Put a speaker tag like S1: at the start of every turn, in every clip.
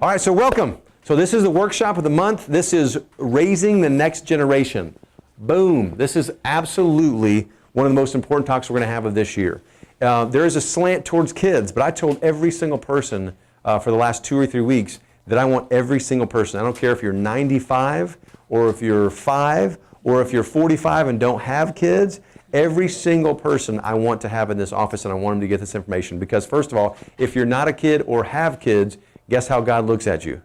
S1: All right, so welcome. So this is the workshop of the month. This is Raising the Next Generation. Boom. This is absolutely one of the most important talks we're going to have of this year. There is a slant towards kids, but I told every single person for the last 2 or 3 weeks that I want every single person. I don't care if you're 95 or if you're 5 or if you're 45 and don't have kids. Every single person I want to have in this office, and I want them to get this information. Because first of all, if you're not a kid or have kids, guess how God looks at you?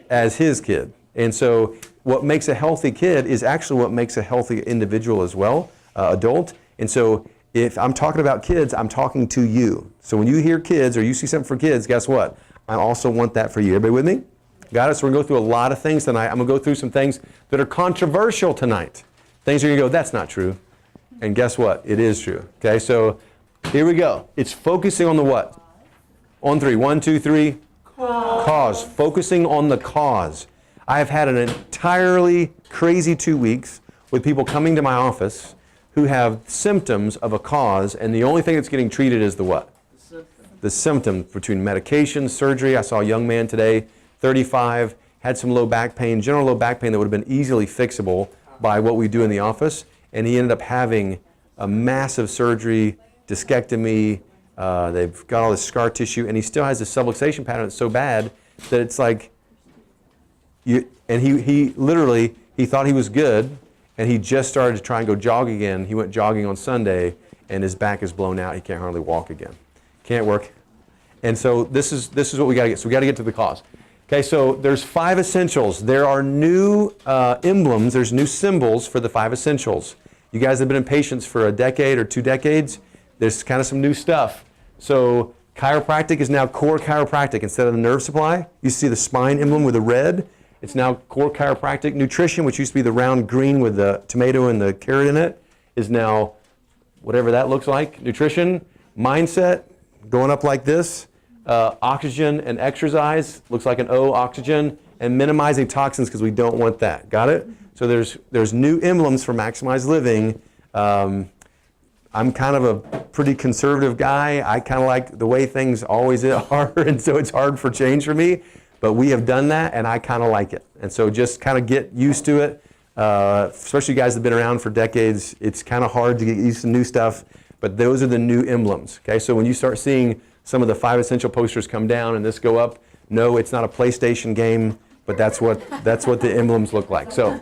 S1: As His kid. And so what makes a healthy kid is actually what makes a healthy individual as well, adult. And so if I'm talking about kids, I'm talking to you. So when you hear kids or you see something for kids, guess what? I also want that for you. Everybody with me? Got it? So we're going to go through a lot of things tonight. I'm going to go through some things that are controversial tonight. Things you're going to go, that's not true. And guess what? It is true. Okay, so here we go. It's focusing on the what? On 3. 1, 2, 3. Cause. Focusing on the cause. I have had an entirely crazy 2 weeks with people coming to my office who have symptoms of a cause, and the only thing that's getting treated is the what? The symptom between medication, surgery. I saw a young man today, 35, had some low back pain, general low back pain that would have been easily fixable by what we do in the office. And he ended up having a massive surgery, discectomy. They've got all this scar tissue, and he still has this subluxation pattern that's so bad that it's like, and he literally, he thought he was good, and he just started to try and go jog again. He went jogging on Sunday, and his back is blown out. He can't hardly walk again. Can't work. And so this is what we got to get. So we got to get to the cause. Okay, so there's 5 essentials. There are new emblems, there's new symbols for the 5 essentials. You guys have been in patients for a decade or 2 decades. There's kind of some new stuff. So chiropractic is now core chiropractic. Instead of the nerve supply, you see the spine emblem with the red. It's now core chiropractic. Nutrition, which used to be the round green with the tomato and the carrot in it, is now whatever that looks like. Nutrition, mindset, going up like this. Oxygen and exercise, looks like an O, oxygen, and minimizing toxins because we don't want that. Got it? So there's new emblems for maximized living. I'm kind of a pretty conservative guy. I kind of like the way things always are, and so it's hard for change for me. But we have done that, and I kind of like it. And so just kind of get used to it. Especially you guys that have been around for decades, it's kind of hard to get used to new stuff. But those are the new emblems. Okay, so when you start seeing some of the 5 essential posters come down and this go up, no, it's not a PlayStation game, but that's what the emblems look like. So,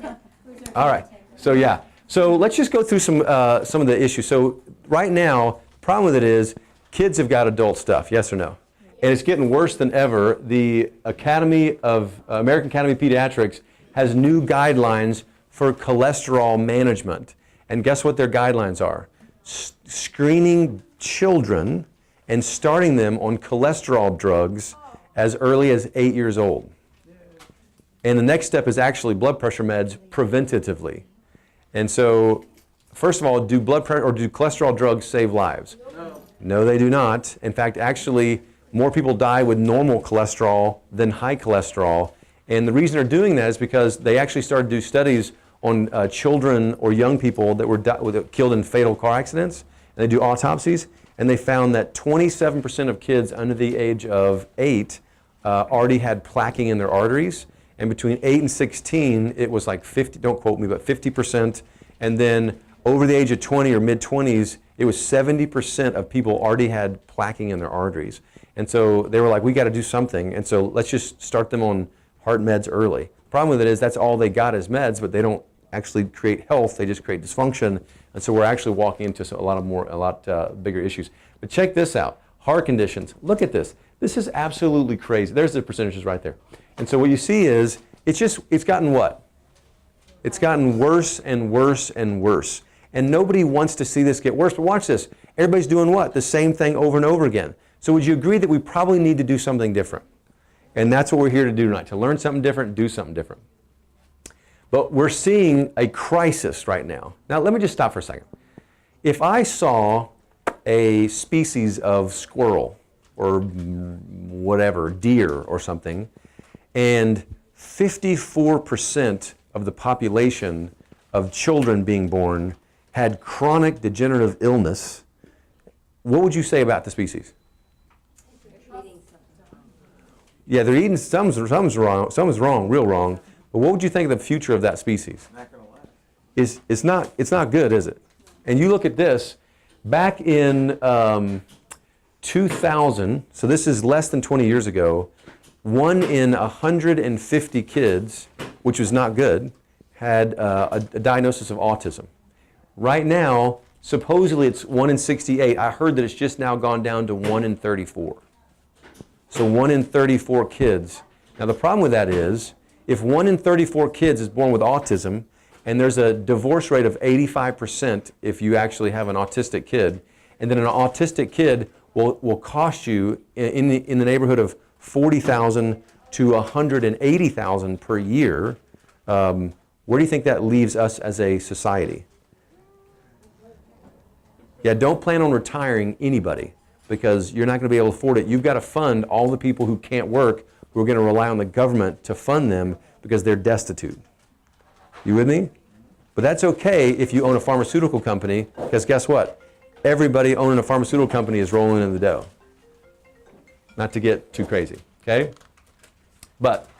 S1: all right. So yeah. So let's just go through some of the issues. So right now, the problem with it is kids have got adult stuff, yes or no? And it's getting worse than ever. The American Academy of Pediatrics has new guidelines for cholesterol management. And guess what their guidelines are? Screening children and starting them on cholesterol drugs as early as 8 years old. And the next step is actually blood pressure meds preventatively. And so, first of all, do blood pressure or do cholesterol drugs save lives? No. No, they do not. In fact, actually, more people die with normal cholesterol than high cholesterol. And the reason they're doing that is because they actually started to do studies on children or young people that were killed in fatal car accidents. And they do autopsies, and they found that 27% of kids under the age of 8 already had plaquing in their arteries. And between 8 and 16, it was like 50, don't quote me, but 50%. And then over the age of 20 or mid-20s, it was 70% of people already had plaquing in their arteries. And so they were like, we got to do something. And so let's just start them on heart meds early. The problem with it is that's all they got is meds, but they don't actually create health, they just create dysfunction. And so we're actually walking into a lot bigger issues. But check this out, heart conditions. Look at this. This is absolutely crazy. There's the percentages right there. And so what you see is, it's gotten what? It's gotten worse and worse and worse. And nobody wants to see this get worse, but watch this. Everybody's doing what? The same thing over and over again. So would you agree that we probably need to do something different? And that's what we're here to do tonight, to learn something different, do something different. But we're seeing a crisis right now. Now, let me just stop for a second. If I saw a species of squirrel or whatever, deer or something, and 54% of the population of children being born had chronic degenerative illness, what would you say about the species? Yeah, they're eating, something's wrong, real wrong. But what would you think of the future of that species?
S2: Not gonna last.
S1: It's not good, is it? And you look at this, back in 2000, so this is less than 20 years ago, 1 in 150 kids, which was not good, had a diagnosis of autism. Right now, supposedly it's 1 in 68. I heard that it's just now gone down to 1 in 34. So 1 in 34 kids. Now the problem with that is, if 1 in 34 kids is born with autism, and there's a divorce rate of 85% if you actually have an autistic kid, and then an autistic kid will cost you in the neighborhood of $40,000 to $180,000 per year, where do you think that leaves us as a society? Yeah, don't plan on retiring anybody because you're not going to be able to afford it. You've got to fund all the people who can't work, who are going to rely on the government to fund them because they're destitute. You with me? But that's okay if you own a pharmaceutical company, because guess what? Everybody owning a pharmaceutical company is rolling in the dough. Not to get too crazy, okay? But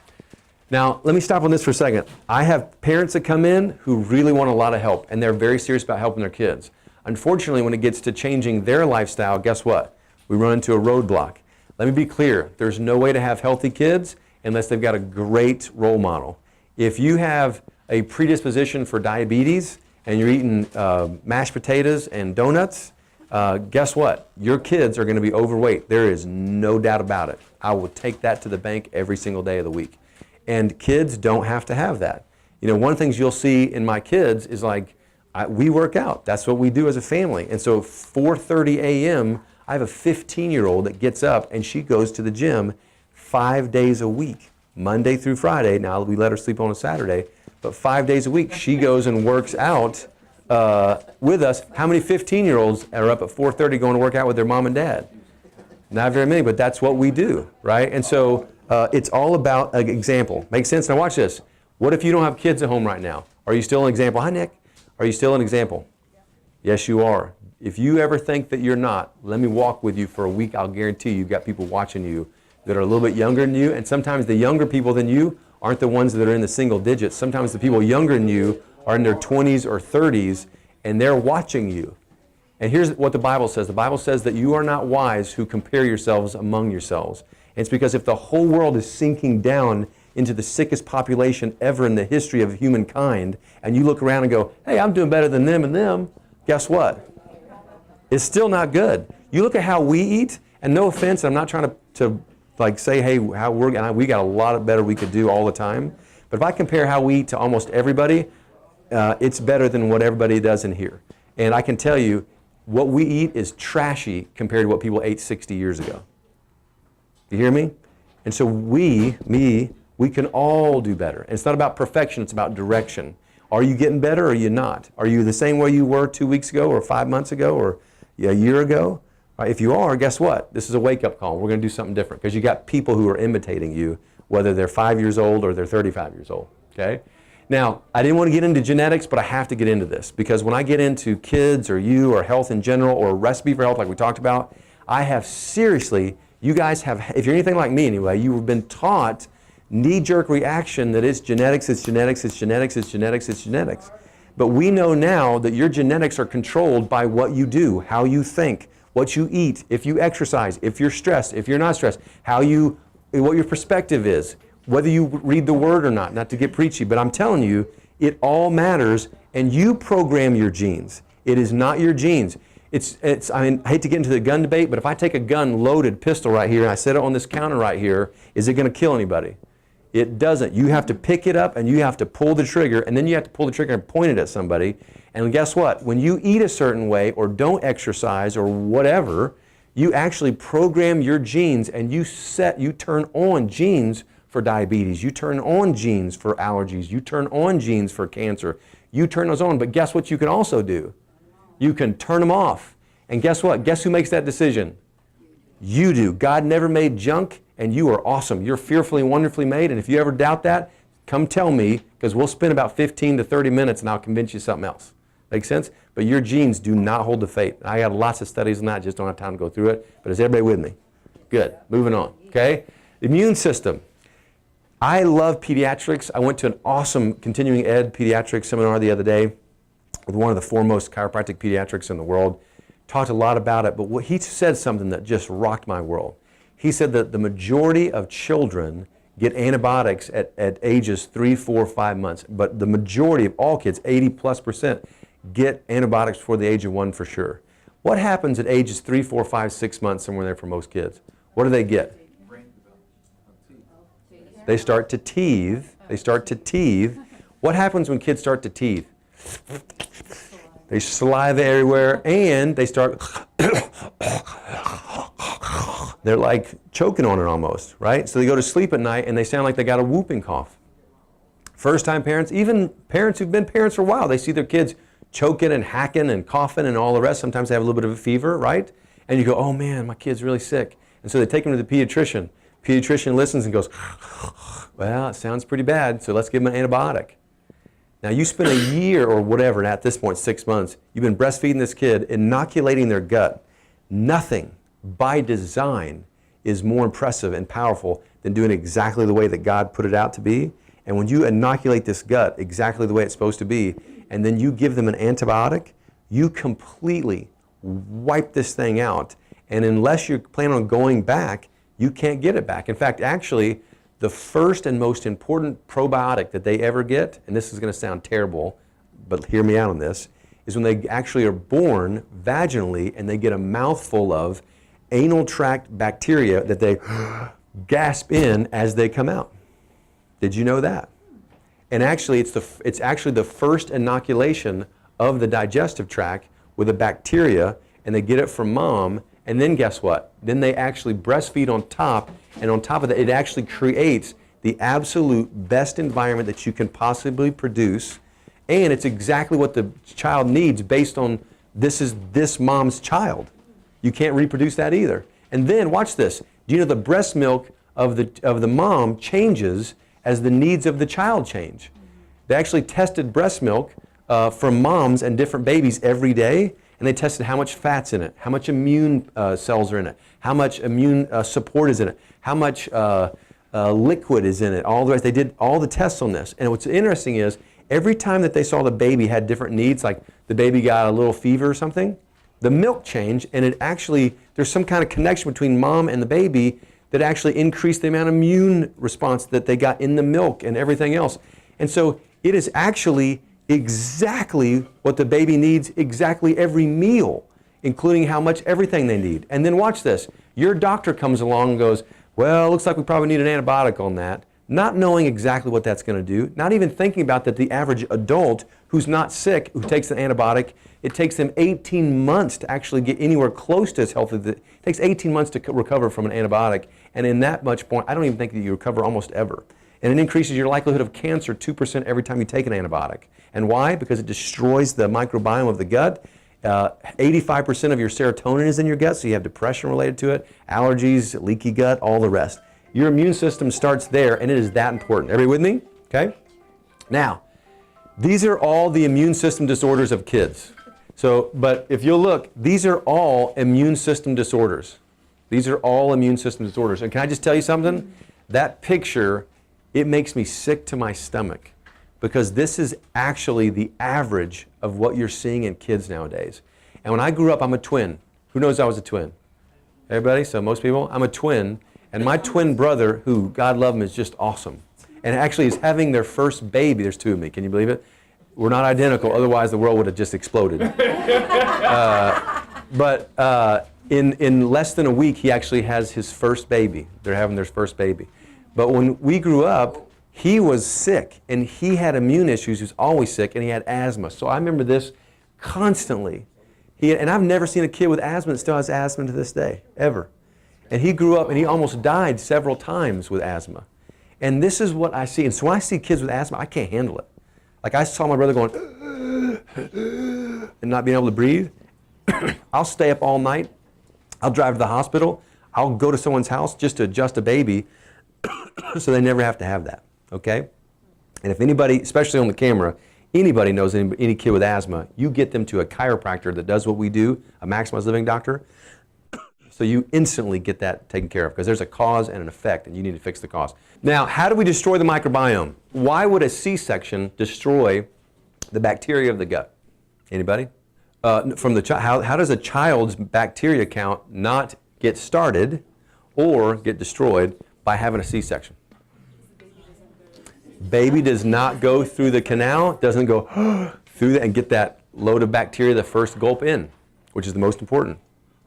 S1: now, let me stop on this for a second. I have parents that come in who really want a lot of help, and they're very serious about helping their kids. Unfortunately, when it gets to changing their lifestyle, guess what? We run into a roadblock. Let me be clear. There's no way to have healthy kids unless they've got a great role model. If you have a predisposition for diabetes and you're eating mashed potatoes and donuts, guess what? Your kids are going to be overweight. There is no doubt about it. I will take that to the bank every single day of the week. And kids don't have to have that. You know, one of the things you'll see in my kids is like, we work out. That's what we do as a family. And so 4:30 a.m., I have a 15-year-old that gets up and she goes to the gym 5 days a week, Monday through Friday. Now we let her sleep on a Saturday, but 5 days a week she goes and works out with us. How many 15-year-olds are up at 4:30 going to work out with their mom and dad? Not very many, but that's what we do, right? And so it's all about an example. Makes sense? Now watch this. What if you don't have kids at home right now? Are you still an example? Hi, Nick. Are you still an example? Yes, you are. If you ever think that you're not, let me walk with you for a week. I'll guarantee you've got people watching you that are a little bit younger than you, and sometimes the younger people than you aren't the ones that are in the single digits. Sometimes the people younger than you are in their 20s or 30s, and they're watching you. And here's what the Bible says. The Bible says that you are not wise who compare yourselves among yourselves. And it's because if the whole world is sinking down into the sickest population ever in the history of humankind, and you look around and go, hey, I'm doing better than them and them, guess what? It's still not good. You look at how we eat, and no offense, I'm not trying to like say, hey, how we got a lot better we could do all the time. But if I compare how we eat to almost everybody, it's better than what everybody does in here. And I can tell you, what we eat is trashy compared to what people ate 60 years ago. You hear me? And so we can all do better. And it's not about perfection, it's about direction. Are you getting better or are you not? Are you the same way you were 2 weeks ago or 5 months ago or a year ago? Right, if you are, guess what? This is a wake-up call. We're going to do something different because you got people who are imitating you, whether they're 5 years old or they're 35 years old. Okay? Now, I didn't want to get into genetics, but I have to get into this because when I get into kids or you or health in general or a recipe for health like we talked about, I have seriously, you guys have, if you're anything like me anyway, you've been taught knee-jerk reaction that it's genetics, it's genetics, it's genetics, it's genetics, it's genetics. But we know now that your genetics are controlled by what you do, how you think, what you eat, if you exercise, if you're stressed, if you're not stressed, what your perspective is, whether you read the word or not to get preachy, but I'm telling you, it all matters, and you program your genes. It is not your genes. I mean, I hate to get into the gun debate, but if I take a gun-loaded pistol right here and I set it on this counter right here, is it going to kill anybody? It doesn't. You have to pick it up and you have to pull the trigger, and then you have to pull the trigger and point it at somebody. And guess what? When you eat a certain way or don't exercise or whatever, you actually program your genes and you turn on genes for diabetes. You turn on genes for allergies. You turn on genes for cancer. You turn those on. But guess what you can also do? You can turn them off. And guess what? Guess who makes that decision? You do. God never made junk, and you are awesome. You're fearfully and wonderfully made, and if you ever doubt that, come tell me, because we'll spend about 15 to 30 minutes and I'll convince you something else. Make sense? But your genes do not hold the fate. I got lots of studies on that, just don't have time to go through it, but is everybody with me? Good. Moving on, okay? Immune system. I love pediatrics. I went to an awesome continuing ed pediatrics seminar the other day with one of the foremost chiropractic pediatrics in the world. Talked a lot about it, but he said something that just rocked my world. He said that the majority of children get antibiotics at ages 3, 4, 5 months, but the majority of all kids, 80+%, get antibiotics before the age of 1 for sure. What happens at ages 3, 4, 5, 6 months, somewhere there for most kids? What do they get? They start to teethe. They start to teethe. What happens when kids start to teethe? They saliva everywhere, and they start, they're like choking on it almost, right? So they go to sleep at night, and they sound like they got a whooping cough. First-time parents, even parents who've been parents for a while, they see their kids choking and hacking and coughing and all the rest. Sometimes they have a little bit of a fever, right? And you go, oh man, my kid's really sick. And so they take them to the pediatrician. Pediatrician listens and goes, well, it sounds pretty bad, so let's give them an antibiotic. Now you spend a year or whatever, and at this point 6 months, you've been breastfeeding this kid, inoculating their gut. Nothing by design is more impressive and powerful than doing exactly the way that God put it out to be. And when you inoculate this gut exactly the way it's supposed to be, and then you give them an antibiotic, you completely wipe this thing out. And unless you're planning on going back, you can't get it back. In fact, actually, the first and most important probiotic that they ever get, and this is going to sound terrible, but hear me out on this, is when they actually are born vaginally and they get a mouthful of anal tract bacteria that they gasp in as they come out. Did you know that? And actually, it's actually the first inoculation of the digestive tract with a bacteria, and they get it from mom. And then guess what? Then they actually breastfeed on top, and on top of that, it actually creates the absolute best environment that you can possibly produce, and it's exactly what the child needs based on this is this mom's child. You can't reproduce that either. And then watch this. Do you know the breast milk of the mom changes as the needs of the child change? They actually tested breast milk from moms and different babies every day. And they tested how much fat's in it, how much immune cells are in it, how much immune support is in it, how much liquid is in it, all the rest. They did all the tests on this. And what's interesting is every time that they saw the baby had different needs, like the baby got a little fever or something, the milk changed, and it actually, there's some kind of connection between mom and the baby that actually increased the amount of immune response that they got in the milk and everything else. And so it is actually exactly what the baby needs exactly every meal, including how much everything they need. And then watch this. Your doctor comes along and goes, well, looks like we probably need an antibiotic on that, not knowing exactly what that's going to do, not even thinking about that the average adult who's not sick, who takes an antibiotic, it takes them 18 months to actually get anywhere close to as healthy. It takes 18 months to recover from an antibiotic, and in that much point, I don't even think that you recover almost ever. And it increases your likelihood of cancer 2% every time you take an antibiotic. And why? Because it destroys the microbiome of the gut. 85% of your serotonin is in your gut, so you have depression related to it, allergies, leaky gut, all the rest. Your immune system starts there, and it is that important. Everybody with me? Okay? Now, these are all the immune system disorders of kids. So, but if you'll look, these are all immune system disorders. These are all immune system disorders. And can I just tell you something? That picture, it makes me sick to my stomach, because this is actually the average of what you're seeing in kids nowadays. And when I grew up, I'm a twin. Who knows I was a twin? Everybody? So most people? I'm a twin. And my twin brother, who, God love him, is just awesome, and actually is having their first baby. There's two of me. Can you believe it? We're not identical. Otherwise, the world would have just exploded. But in less than a week, he actually has his first baby. They're having their first baby. But when we grew up, he was sick, and he had immune issues. He was always sick, and he had asthma. So I remember this constantly. And I've never seen a kid with asthma that still has asthma to this day, ever. And he grew up, and he almost died several times with asthma. And this is what I see. And so when I see kids with asthma, I can't handle it. Like I saw my brother going, and not being able to breathe. I'll stay up all night. I'll drive to the hospital. I'll go to someone's house just to adjust a baby so they never have to have that, okay? And if anybody, especially on the camera, anybody knows any kid with asthma, you get them to a chiropractor that does what we do, a maximized living doctor. So you instantly get that taken care of because there's a cause and an effect, and you need to fix the cause. Now, how do we destroy the microbiome? Why would a C-section destroy the bacteria of the gut? Anybody? How does a child's bacteria count not get started or get destroyed by having a C-section? Baby does not go through the canal, doesn't go through that and get that load of bacteria the first gulp in, which is the most important.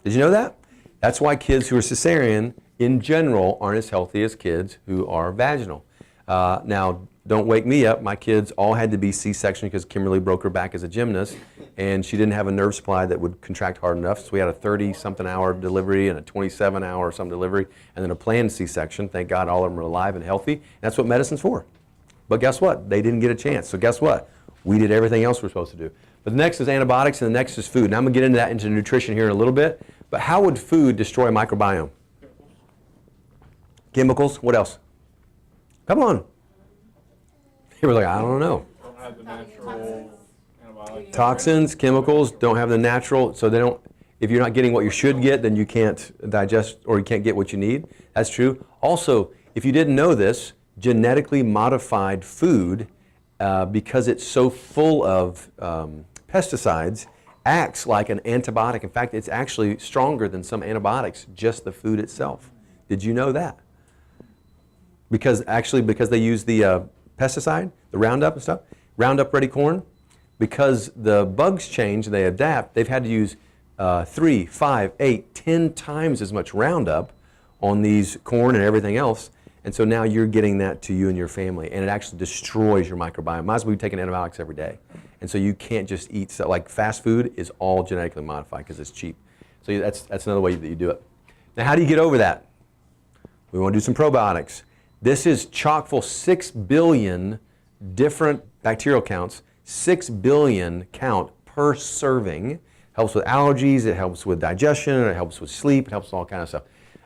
S1: Did you know that? That's why kids who are cesarean, in general, aren't as healthy as kids who are vaginal. Now, don't wake me up. My kids all had to be C-section because Kimberly broke her back as a gymnast, and she didn't have a nerve supply that would contract hard enough. So we had a 30-something hour delivery and a 27-hour some delivery, and then a planned C-section. Thank God all of them are alive and healthy. And that's what medicine's for. But guess what? They didn't get a chance. So guess what? We did everything else we're supposed to do. But the next is antibiotics, and the next is food. And I'm going to get into that, into nutrition here in a little bit. But how would food destroy a microbiome? Chemicals. What else? Come on. You were like, I don't know.
S2: Don't have the natural antibiotics.
S1: Toxins, chemicals don't have the natural, so they don't. If you're not getting what you should get, then you can't digest or you can't get what you need. That's true. Also, if you didn't know this, genetically modified food, because it's so full of pesticides, acts like an antibiotic. In fact, it's actually stronger than some antibiotics, just the food itself. Did you know that? Because they use the pesticide, the Roundup and stuff, Roundup Ready corn, because the bugs change and they adapt, they've had to use 3, 5, 8, 10 times as much Roundup on these corn and everything else. And so now you're getting that to you and your family, and it actually destroys your microbiome. Might as well be taking antibiotics every day. And so you can't just eat stuff. Like fast food is all genetically modified because it's cheap. So that's another way that you do it. Now, how do you get over that? We want to do some probiotics. This is chock full, 6 billion different bacterial counts, 6 billion count per serving. Helps with allergies, it helps with digestion, it helps with sleep, it helps with all kinds of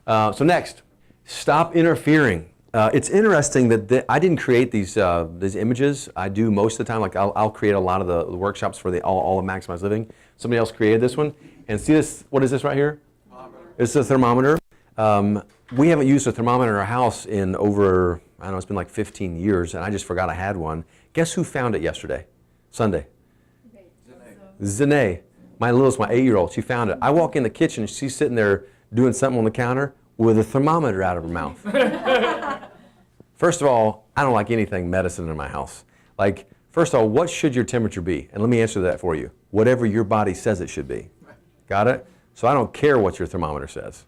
S1: stuff. So next, stop interfering. It's interesting that I didn't create these images. I do most of the time. Like I'll create a lot of the workshops for all of Maximized Living. Somebody else created this one. And see this? What is this right here? Thermometer. It's a thermometer. We haven't used a thermometer in our house in over, I don't know, it's been like 15 years, and I just forgot I had one. Guess who found it yesterday? Sunday. Zane. My littlest, my 8-year-old, she found it. I walk in the kitchen, she's sitting there doing something on the counter with a thermometer out of her mouth. First of all, I don't like anything medicine in my house. Like, first of all, what should your temperature be? And let me answer that for you. Whatever your body says it should be. Got it? So I don't care what your thermometer says.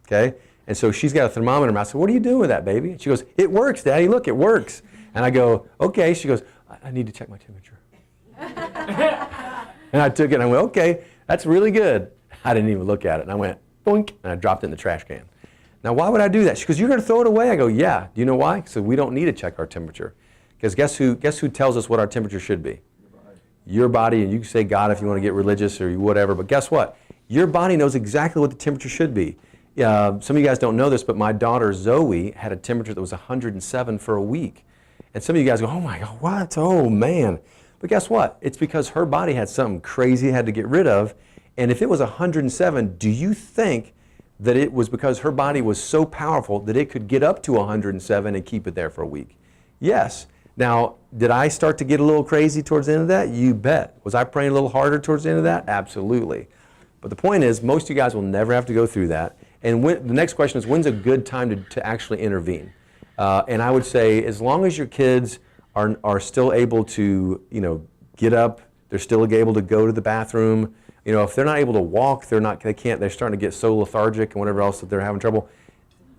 S1: Okay? And so she's got a thermometer in her mouth. I said, what are you doing with that, baby? And she goes, it works, Daddy. Look, it works. And I go, okay. She goes, I need to check my temperature. And I took it and I went, okay, that's really good. I didn't even look at it. And I went, boink, and I dropped it in the trash can. Now, why would I do that? She goes, you're going to throw it away? I go, yeah. Do you know why? So we don't need to check our temperature. Because guess who tells us what our temperature should be? Your body, and you can say God if you want to get religious or whatever, but guess what? Your body knows exactly what the temperature should be. Some of you guys don't know this, but my daughter Zoe had a temperature that was 107 for a week. And some of you guys go, oh my God, what? Oh man. But guess what? It's because her body had something crazy it had to get rid of. And if it was 107, do you think that it was because her body was so powerful that it could get up to 107 and keep it there for a week? Yes. Now, did I start to get a little crazy towards the end of that? You bet. Was I praying a little harder towards the end of that? Absolutely. But the point is, most of you guys will never have to go through that. And the next question is, when's a good time to actually intervene? And I would say, as long as your kids are still able to, get up, they're still able to go to the bathroom. If they're not able to walk, they're starting to get so lethargic and whatever else that they're having trouble.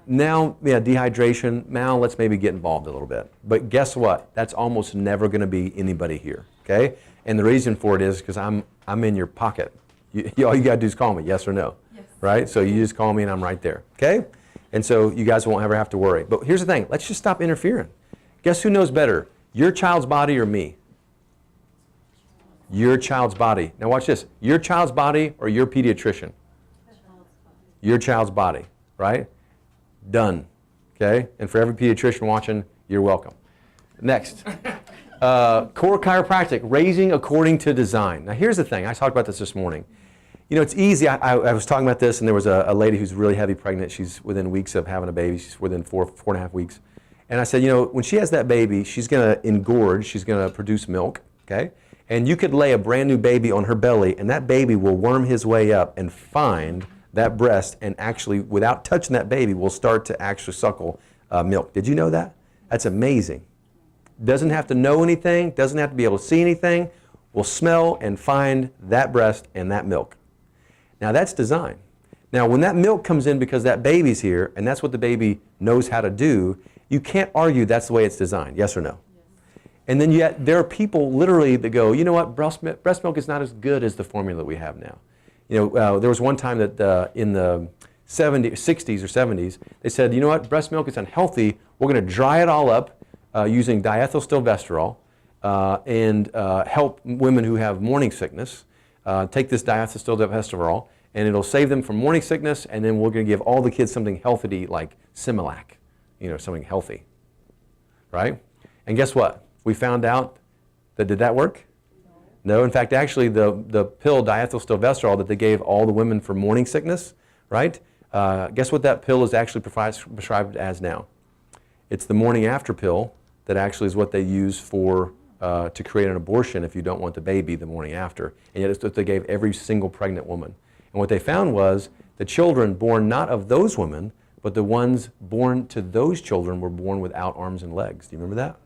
S1: Now, dehydration, now let's maybe get involved a little bit. But guess what? That's almost never going to be anybody here, okay? And the reason for it is because I'm in your pocket. All you got to do is call me, yes or no, yes. Right? So you just call me and I'm right there, okay? And so you guys won't ever have to worry. But here's the thing. Let's just stop interfering. Guess who knows better, your child's body or me? Your child's body. Now watch this. Your child's body or your pediatrician? Your child's body, right? Done, okay? And for every pediatrician watching, you're welcome. Next. Core chiropractic, raising according to design. Now here's the thing. I talked about this morning. You know, it's easy. I was talking about this, and there was a lady who's really heavy pregnant. She's within weeks of having a baby. She's within four and a half weeks. And I said, you know, when she has that baby, she's going to engorge. She's going to produce milk, okay? And you could lay a brand new baby on her belly, and that baby will worm his way up and find that breast, and actually, without touching that baby, will start to actually suckle milk. Did you know that? That's amazing. Doesn't have to know anything, doesn't have to be able to see anything, will smell and find that breast and that milk. Now that's design. Now when that milk comes in because that baby's here, and that's what the baby knows how to do, you can't argue that's the way it's designed, yes or no? Yes. And then yet there are people literally that go, you know what, breast milk is not as good as the formula that we have now. You know, there was one time that in the 60s or 70s, they said, you know what, breast milk is unhealthy, we're going to dry it all up using diethylstilbestrol and help women who have morning sickness. Take this diethylstilbestrol, and it'll save them from morning sickness, and then we're going to give all the kids something healthy to eat, like Similac, you know, something healthy, right? And guess what? We found out that did that work? No. In fact, actually, the pill diethylstilbestrol that they gave all the women for morning sickness, right? Guess what that pill is actually prescribed as now? It's the morning after pill that actually is what they use for to create an abortion if you don't want the baby the morning after. And yet it's what they gave every single pregnant woman. And what they found was the children born not of those women, but the ones born to those children were born without arms and legs. Do you remember that?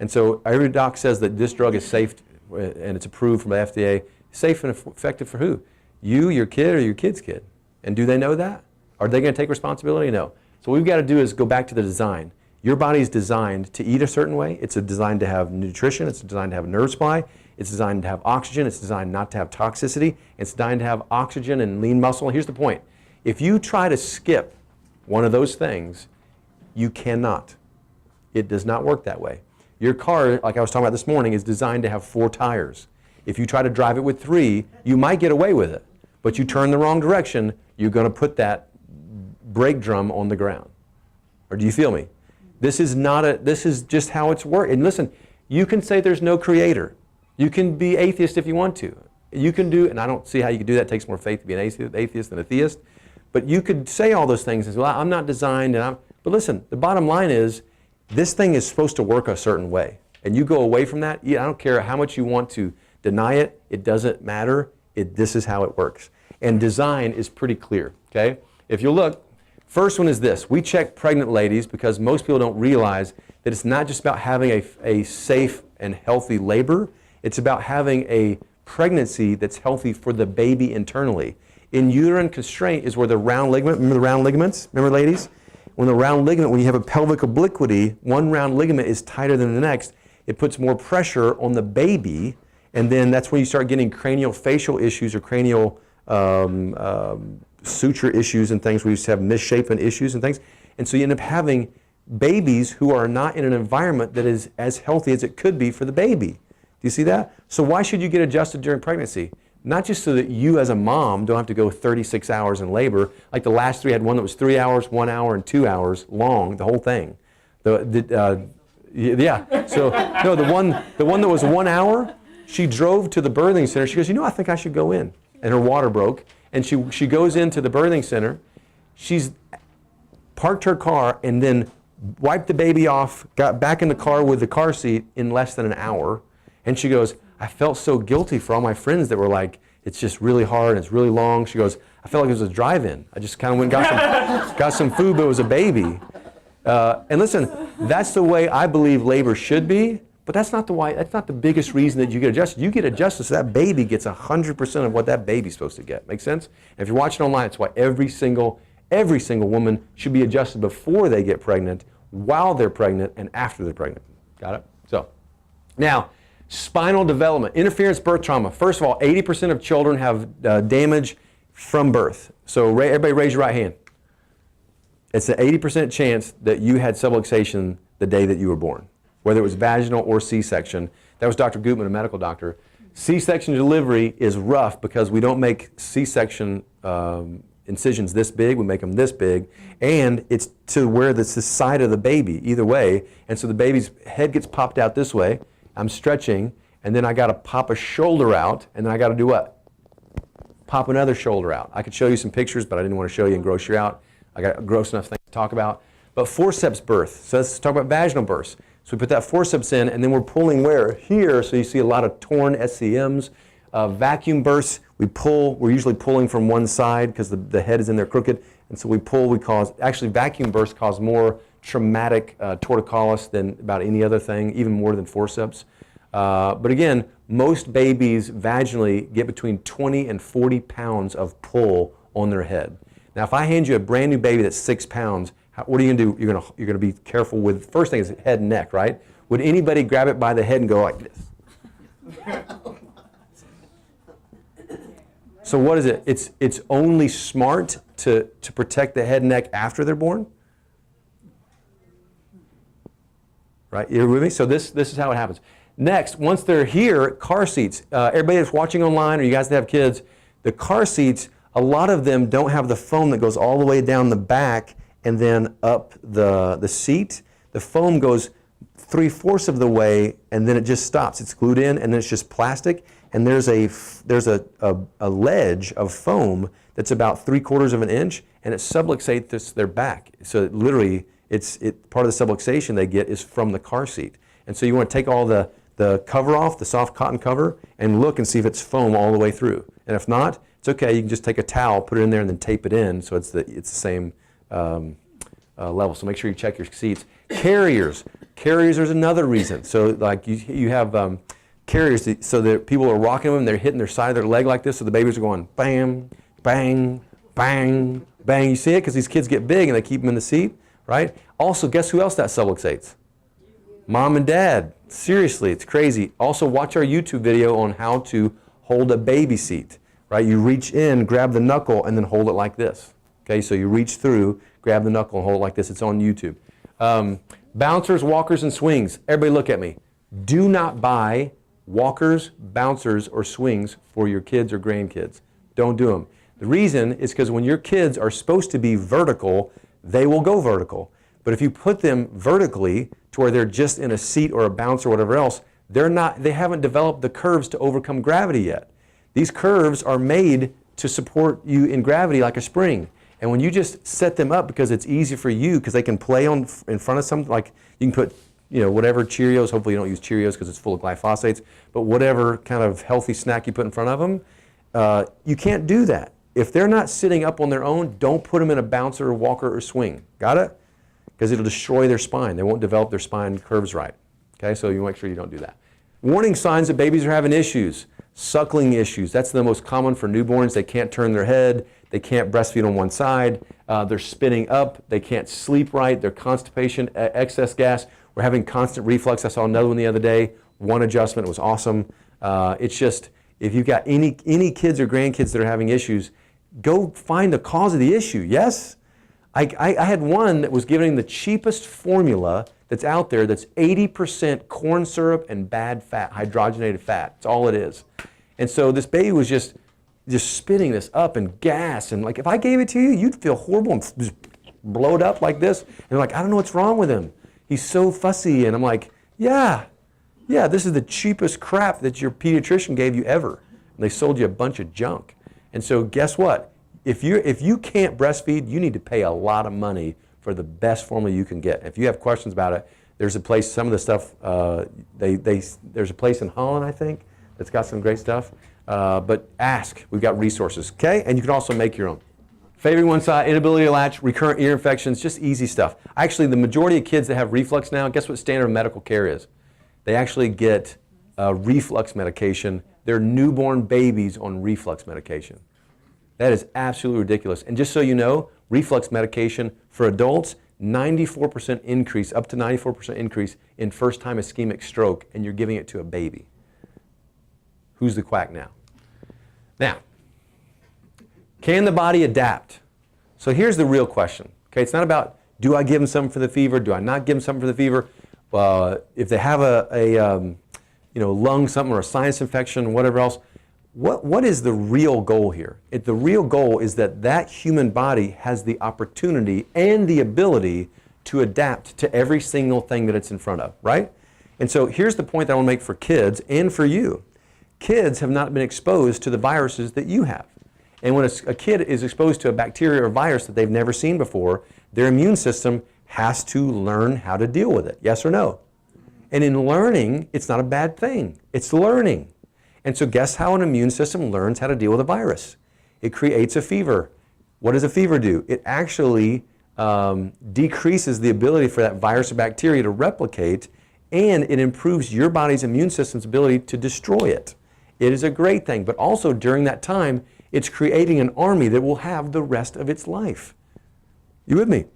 S1: And so every doc says that this drug is safe and it's approved from the FDA. Safe and effective for who? You, your kid, or your kid's kid. And do they know that? Are they going to take responsibility? No. So what we've got to do is go back to the design. Your body is designed to eat a certain way. It's designed to have nutrition. It's designed to have nerve supply. It's designed to have oxygen. It's designed not to have toxicity. It's designed to have oxygen and lean muscle. Here's the point. If you try to skip one of those things, you cannot. It does not work that way. Your car, like I was talking about this morning, is designed to have 4 tires. If you try to drive it with 3, you might get away with it. But you turn the wrong direction, you're going to put that brake drum on the ground. Or do you feel me? This is just how it's worked. And listen, you can say there's no creator. You can be atheist if you want to. You can do, and I don't see how you could do that. It takes more faith to be an atheist than a theist. But you could say all those things as well. I'm not designed, but listen, the bottom line is, this thing is supposed to work a certain way. And you go away from that, I don't care how much you want to deny it, it doesn't matter. This is how it works. And design is pretty clear, okay? If you look, first one is this. We check pregnant ladies because most people don't realize that it's not just about having a safe and healthy labor. It's about having a pregnancy that's healthy for the baby internally. In uterine constraint is where the round ligament, remember the round ligaments? Remember, ladies? When the round ligament, when you have a pelvic obliquity, one round ligament is tighter than the next. It puts more pressure on the baby, and then that's when you start getting craniofacial issues or cranial suture issues and things. We used to have misshapen issues and things. And so you end up having babies who are not in an environment that is as healthy as it could be for the baby. Do you see that? So why should you get adjusted during pregnancy? Not just so that you as a mom don't have to go 36 hours in labor. Like the last 3 had one that was 3 hours, 1 hour, and 2 hours long, the whole thing. Yeah. So no, the one that was 1 hour, she drove to the birthing center. She goes, you know, I think I should go in. And her water broke. And she goes into the birthing center. She's parked her car and then wiped the baby off, got back in the car with the car seat in less than an hour. And she goes, I felt so guilty for all my friends that were like, it's just really hard and it's really long. She goes, I felt like it was a drive-in. I just kind of went and got some food, but it was a baby. And listen, that's the way I believe labor should be, but that's not the biggest reason that you get adjusted. You get adjusted so that baby gets 100% of what that baby's supposed to get. Make sense? And if you're watching online, it's why every single woman should be adjusted before they get pregnant, while they're pregnant, and after they're pregnant. Got it? So, now, spinal development, interference birth trauma. First of all, 80% of children have damage from birth. So everybody raise your right hand. It's an 80% chance that you had subluxation the day that you were born, whether it was vaginal or C-section. That was Dr. Gutman, a medical doctor. C-section delivery is rough because we don't make C-section incisions this big, we make them this big, and it's to where it's the side of the baby, either way, and so the baby's head gets popped out this way. I'm stretching, and then I got to pop a shoulder out, and then I got to do what? pop another shoulder out. I could show you some pictures, but I didn't want to show you and gross you out. I got gross enough things to talk about. But forceps birth. So let's talk about vaginal births. So we put that forceps in, and then we're pulling where? Here, so you see a lot of torn SCMs. Vacuum births, we're usually pulling from one side because the head is in there crooked. And so we pull, actually vacuum births cause more traumatic torticollis than about any other thing, even more than forceps. But again, most babies vaginally get between 20 and 40 pounds of pull on their head. Now, if I hand you a brand new baby that's 6 pounds, what are you going to do? You're going to be careful with, first thing is head and neck, right? Would anybody grab it by the head and go like this? So what is it? It's only smart to protect the head and neck after they're born? Right, you with me? So this is how it happens. Next, once they're here, car seats. Everybody that's watching online, or you guys that have kids, the car seats, a lot of them don't have the foam that goes all the way down the back and then up the seat. The foam goes 3/4 of the way, and then it just stops. It's glued in, and then it's just plastic. And there's a ledge of foam that's about 3/4 of an inch, and it subluxates their back. So literally, part of the subluxation they get is from the car seat. And so you want to take all the cover off, the soft cotton cover, and look and see if it's foam all the way through. And if not, it's okay. You can just take a towel, put it in there, and then tape it in so it's the same level. So make sure you check your seats. Carriers. Carriers, there's another reason. So like you have carriers so that people are rocking them, they're hitting their side of their leg like this, so the babies are going bam, bang, bang, bang. You see it? Because these kids get big and they keep them in the seat, right? Also, guess who else that subluxates? Mom and dad. Seriously, it's crazy. Also, watch our YouTube video on how to hold a baby seat, right? You reach in, grab the knuckle, and then hold it like this. Okay, so you reach through, grab the knuckle, and hold it like this. It's on YouTube. Bouncers, walkers, and swings. Everybody look at me. Do not buy walkers, bouncers, or swings for your kids or grandkids. Don't do them. The reason is because when your kids are supposed to be vertical, they will go vertical. But if you put them vertically to where they're just in a seat or a bounce or whatever else, they haven't developed the curves to overcome gravity yet. These curves are made to support you in gravity like a spring. And when you just set them up because it's easy for you, because they can play in front of something, like you can put whatever Cheerios, hopefully you don't use Cheerios because it's full of glyphosates, but whatever kind of healthy snack you put in front of them, you can't do that. If they're not sitting up on their own, don't put them in a bouncer, walker, or swing. Got it? Because it'll destroy their spine. They won't develop their spine curves right. Okay, so you make sure you don't do that. Warning signs that babies are having issues. Suckling issues. That's the most common for newborns. They can't turn their head. They can't breastfeed on one side. They're spitting up. They can't sleep right. Their constipation, excess gas. We're having constant reflux. I saw another one the other day. One adjustment. It was awesome. It's just, if you've got any kids or grandkids that are having issues, go find the cause of the issue. Yes? I had one that was giving the cheapest formula that's out there that's 80% corn syrup and bad fat, hydrogenated fat. That's all it is. And so this baby was just spitting this up and gas. And like, if I gave it to you, you'd feel horrible and just blow it up like this. And they're like, I don't know what's wrong with him. He's so fussy. And I'm like, yeah, this is the cheapest crap that your pediatrician gave you ever. And they sold you a bunch of junk. And so guess what? If you can't breastfeed, you need to pay a lot of money for the best formula you can get. If you have questions about it, there's a place, some of the stuff, there's a place in Holland, I think, that's got some great stuff. But ask. We've got resources, okay? And you can also make your own. Favoring one side, inability to latch, recurrent ear infections, just easy stuff. Actually, the majority of kids that have reflux now, guess what standard medical care is? They actually get reflux medication. They're newborn babies on reflux medication. That is absolutely ridiculous. And just so you know, reflux medication for adults, 94% increase, up to 94% increase in first-time ischemic stroke, and you're giving it to a baby. Who's the quack now? Now, can the body adapt? So here's the real question. Okay, it's not about, do I give them something for the fever? Do I not give them something for the fever? If they have a lung something or a sinus infection, whatever else, what is the real goal here? The real goal is that human body has the opportunity and the ability to adapt to every single thing that it's in front of, right? And so here's the point that I want to make for kids and for you. Kids have not been exposed to the viruses that you have. And when a kid is exposed to a bacteria or virus that they've never seen before, their immune system has to learn how to deal with it. Yes or no? And in learning, it's not a bad thing. It's learning. And so guess how an immune system learns how to deal with a virus? It creates a fever. What does a fever do? It actually decreases the ability for that virus or bacteria to replicate, and it improves your body's immune system's ability to destroy it. It is a great thing, but also during that time, it's creating an army that will have the rest of its life. You with me?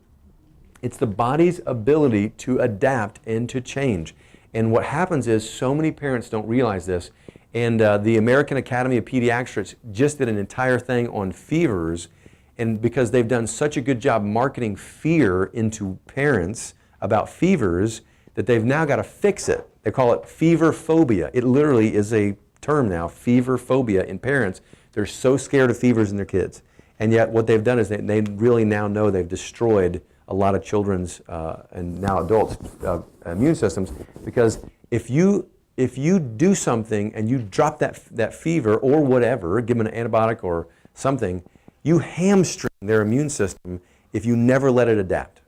S1: It's the body's ability to adapt and to change. And what happens is so many parents don't realize this, and the American Academy of Pediatrics just did an entire thing on fevers, and because they've done such a good job marketing fear into parents about fevers, that they've now got to fix it. They call it fever phobia. It literally is a term now, fever phobia in parents. They're so scared of fevers in their kids. And yet what they've done is they really now know they've destroyed a lot of children's and now adults' immune systems, because if you do something and you drop that fever or whatever, give them an antibiotic or something, you hamstring their immune system if you never let it adapt.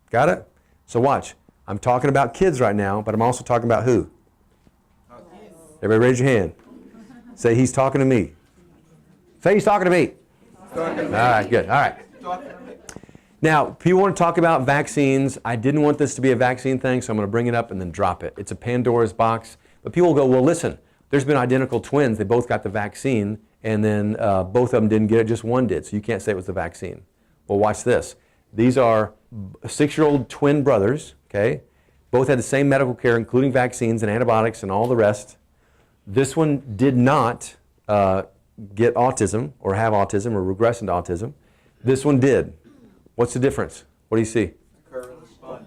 S1: Got it? So watch. I'm talking about kids right now, but I'm also talking about who? Everybody raise your hand. Say, he's talking to me. Say, he's talking to me. All right, good. All right. Now, people want to talk about vaccines. I didn't want this to be a vaccine thing, so I'm going to bring it up and then drop it. It's a Pandora's box. But people go, well, listen, there's been identical twins. They both got the vaccine, and then both of them didn't get it, just one did. So you can't say it was the vaccine. Well, watch this. These are 6-year-old twin brothers, okay? Both had the same medical care, including vaccines and antibiotics and all the rest. This one did not get autism or have autism or regress into autism. This one did. What's the difference? What do you see?
S2: The curve of the spine.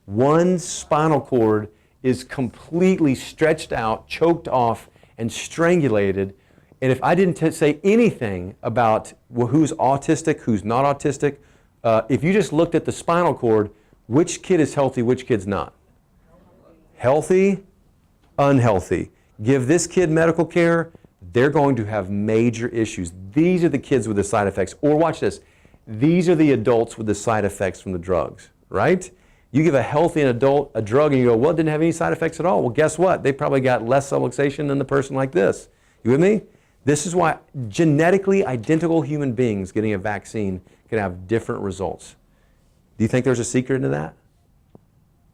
S1: One spinal cord is completely stretched out, choked off, and strangulated. And if I didn't say anything about who's autistic, who's not autistic, if you just looked at the spinal cord, which kid is healthy, which kid's not? Healthy, unhealthy. Give this kid medical care, they're going to have major issues. These are the kids with the side effects. Or watch this. These are the adults with the side effects from the drugs, right? You give a healthy adult a drug and you go, well, it didn't have any side effects at all. Well, guess what? They probably got less subluxation than the person like this. You with me? This is why genetically identical human beings getting a vaccine can have different results. Do you think there's a secret into that?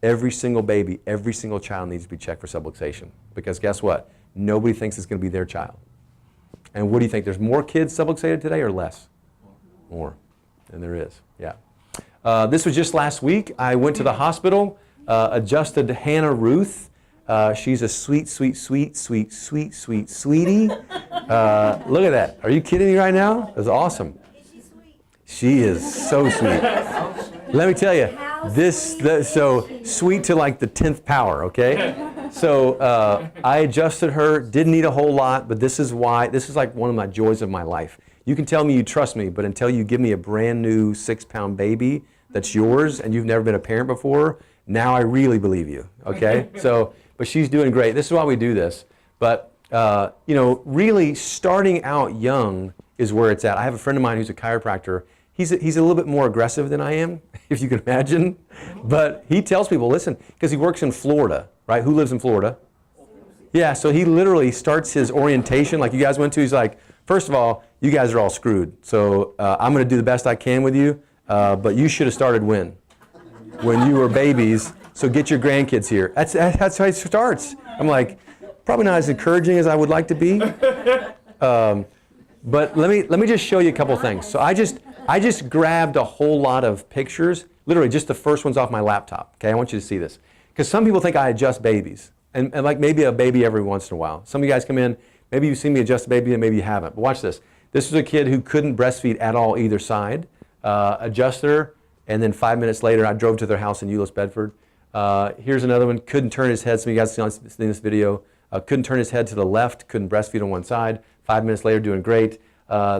S1: Every single baby, every single child needs to be checked for subluxation. Because guess what? Nobody thinks it's going to be their child. And what do you think? There's more kids subluxated today or less? More. And there is, yeah. This was just last week. I went to the hospital, adjusted Hannah Ruth. She's a sweet, sweet, sweet, sweet, sweet, sweet, sweetie. Look at that. Are you kidding me right now? That's awesome.
S3: Is she sweet?
S1: She is so sweet. Let me tell you, so sweet to like the 10th power, okay? So I adjusted her, didn't need a whole lot, but this is like one of my joys of my life. You can tell me you trust me, but until you give me a brand new 6-pound baby that's yours and you've never been a parent before, now I really believe you, okay? So, but she's doing great. This is why we do this. But, really starting out young is where it's at. I have a friend of mine who's a chiropractor. He's a little bit more aggressive than I am, if you can imagine. But he tells people, listen, because he works in Florida, right? Who lives in Florida? Yeah, so he literally starts his orientation like you guys went to. He's like, first of all, you guys are all screwed. So I'm going to do the best I can with you, but you should have started when you were babies. So get your grandkids here. That's how it starts. I'm like, probably not as encouraging as I would like to be. But let me just show you a couple things. So I just grabbed a whole lot of pictures, literally just the first ones off my laptop. Okay, I want you to see this. Because some people think I adjust babies, and like maybe a baby every once in a while. Some of you guys come in, maybe you've seen me adjust a baby and maybe you haven't. But watch this. This was a kid who couldn't breastfeed at all either side. Adjusted her, and then 5 minutes later I drove to their house in Euless, Bedford. Here's another one, couldn't turn his head. Some of you guys have seen this video. Couldn't turn his head to the left, couldn't breastfeed on one side. 5 minutes later, doing great.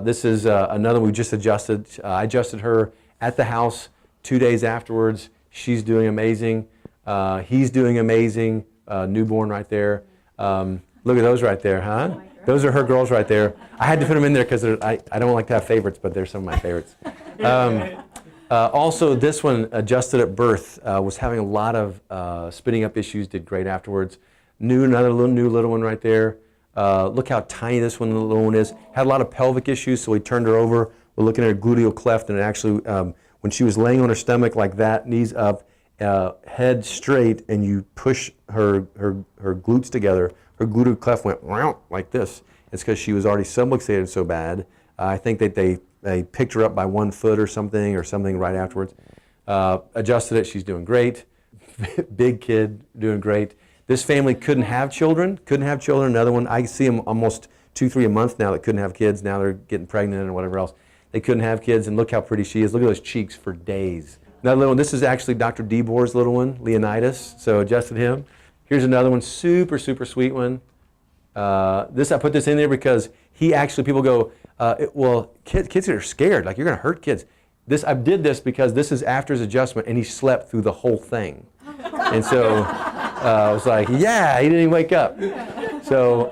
S1: This is another we just adjusted. I adjusted her at the house 2 days afterwards. She's doing amazing. He's doing amazing. Newborn right there. Look at those right there, huh? Those are her girls right there. I had to put them in there because I don't like to have favorites, but they're some of my favorites. Also, this one, adjusted at birth, was having a lot of spitting up issues, did great afterwards. Another new little one right there. Look how tiny this one, the little one is. Had a lot of pelvic issues, so we turned her over. We're looking at her gluteal cleft, and it actually, when she was laying on her stomach like that, knees up, head straight, and you push her glutes together, her gluteal cleft went like this. It's because she was already subluxated so bad. I think that they picked her up by 1 foot or something right afterwards. Adjusted it, she's doing great. Big kid, doing great. This family couldn't have children. Another one, I see them almost 2-3 a month now that couldn't have kids. Now they're getting pregnant and whatever else. They couldn't have kids, and look how pretty she is. Look at those cheeks for days. Another little one, this is actually Dr. DeBoer's little one, Leonidas, so adjusted him. Here's another one, super, super sweet one. I put this in there because he actually, people go, well, kids are scared, like you're gonna hurt kids. I did this because this is after his adjustment, and he slept through the whole thing. And so I was like, yeah, he didn't even wake up. So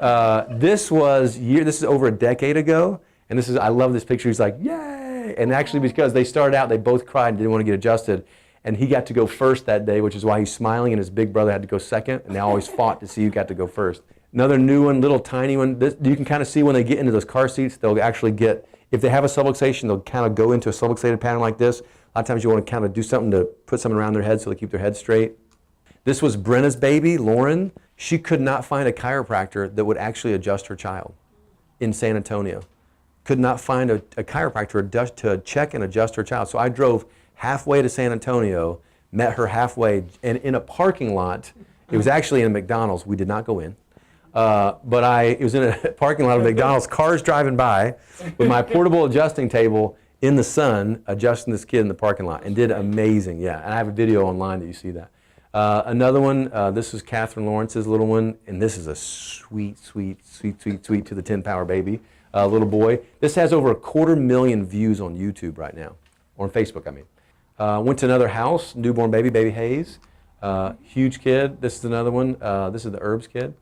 S1: this is over a decade ago, and I love this picture. He's like, yay! And actually, because they started out, they both cried and didn't want to get adjusted, and he got to go first that day, which is why he's smiling, and his big brother had to go second, and they always fought to see who got to go first. Another new one, little tiny one. You can kind of see when they get into those car seats, they'll actually get, if they have a subluxation, they'll kind of go into a subluxated pattern like this. A lot of times you want to kind of do something to put something around their head so they keep their head straight. This was Brenna's baby, Lauren. She could not find a chiropractor that would actually adjust her child in San Antonio. Could not find a chiropractor to check and adjust her child. So I drove halfway to San Antonio, met her halfway, and in a parking lot, it was actually in a McDonald's. We did not go in. It was in a parking lot of McDonald's, cars driving by, with my portable adjusting table in the sun, adjusting this kid in the parking lot, and did amazing, yeah. And I have a video online that you see that. Another one, this is Catherine Lawrence's little one, and this is a sweet, sweet, sweet, sweet, sweet to the 10 power baby, little boy. This has over 250,000 views on YouTube right now, or on Facebook, I mean. Went to another house, newborn baby Hayes, huge kid. This is another one. This is the Herbs kid.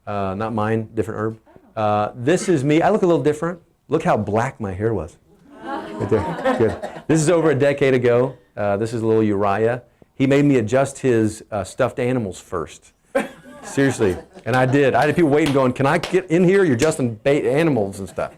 S1: Not mine, different herb. This is me. I look a little different. Look how black my hair was. Right there. Good. This is over a decade ago. This is little Uriah. He made me adjust his stuffed animals first. Seriously. And I did. I had people waiting going, can I get in here? You're adjusting animals and stuff.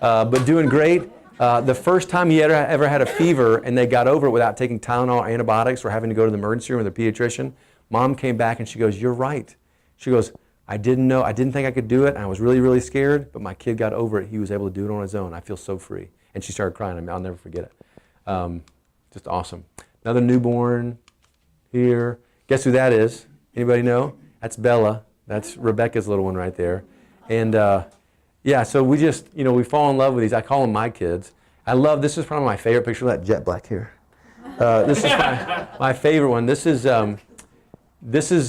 S1: But doing great. The first time he ever had a fever and they got over it without taking Tylenol or antibiotics or having to go to the emergency room with a pediatrician, Mom came back and she goes, you're right. She goes, I didn't think I could do it, and I was really, really scared, but my kid got over it. He was able to do it on his own. I feel so free. And she started crying. I mean, I'll never forget it. Just awesome. Another newborn here. Guess who that is? Anybody know? That's Bella. That's Rebecca's little one right there. And yeah, so we just, we fall in love with these. I call them my kids. This is probably my favorite picture of that jet black hair. This is my favorite one. This is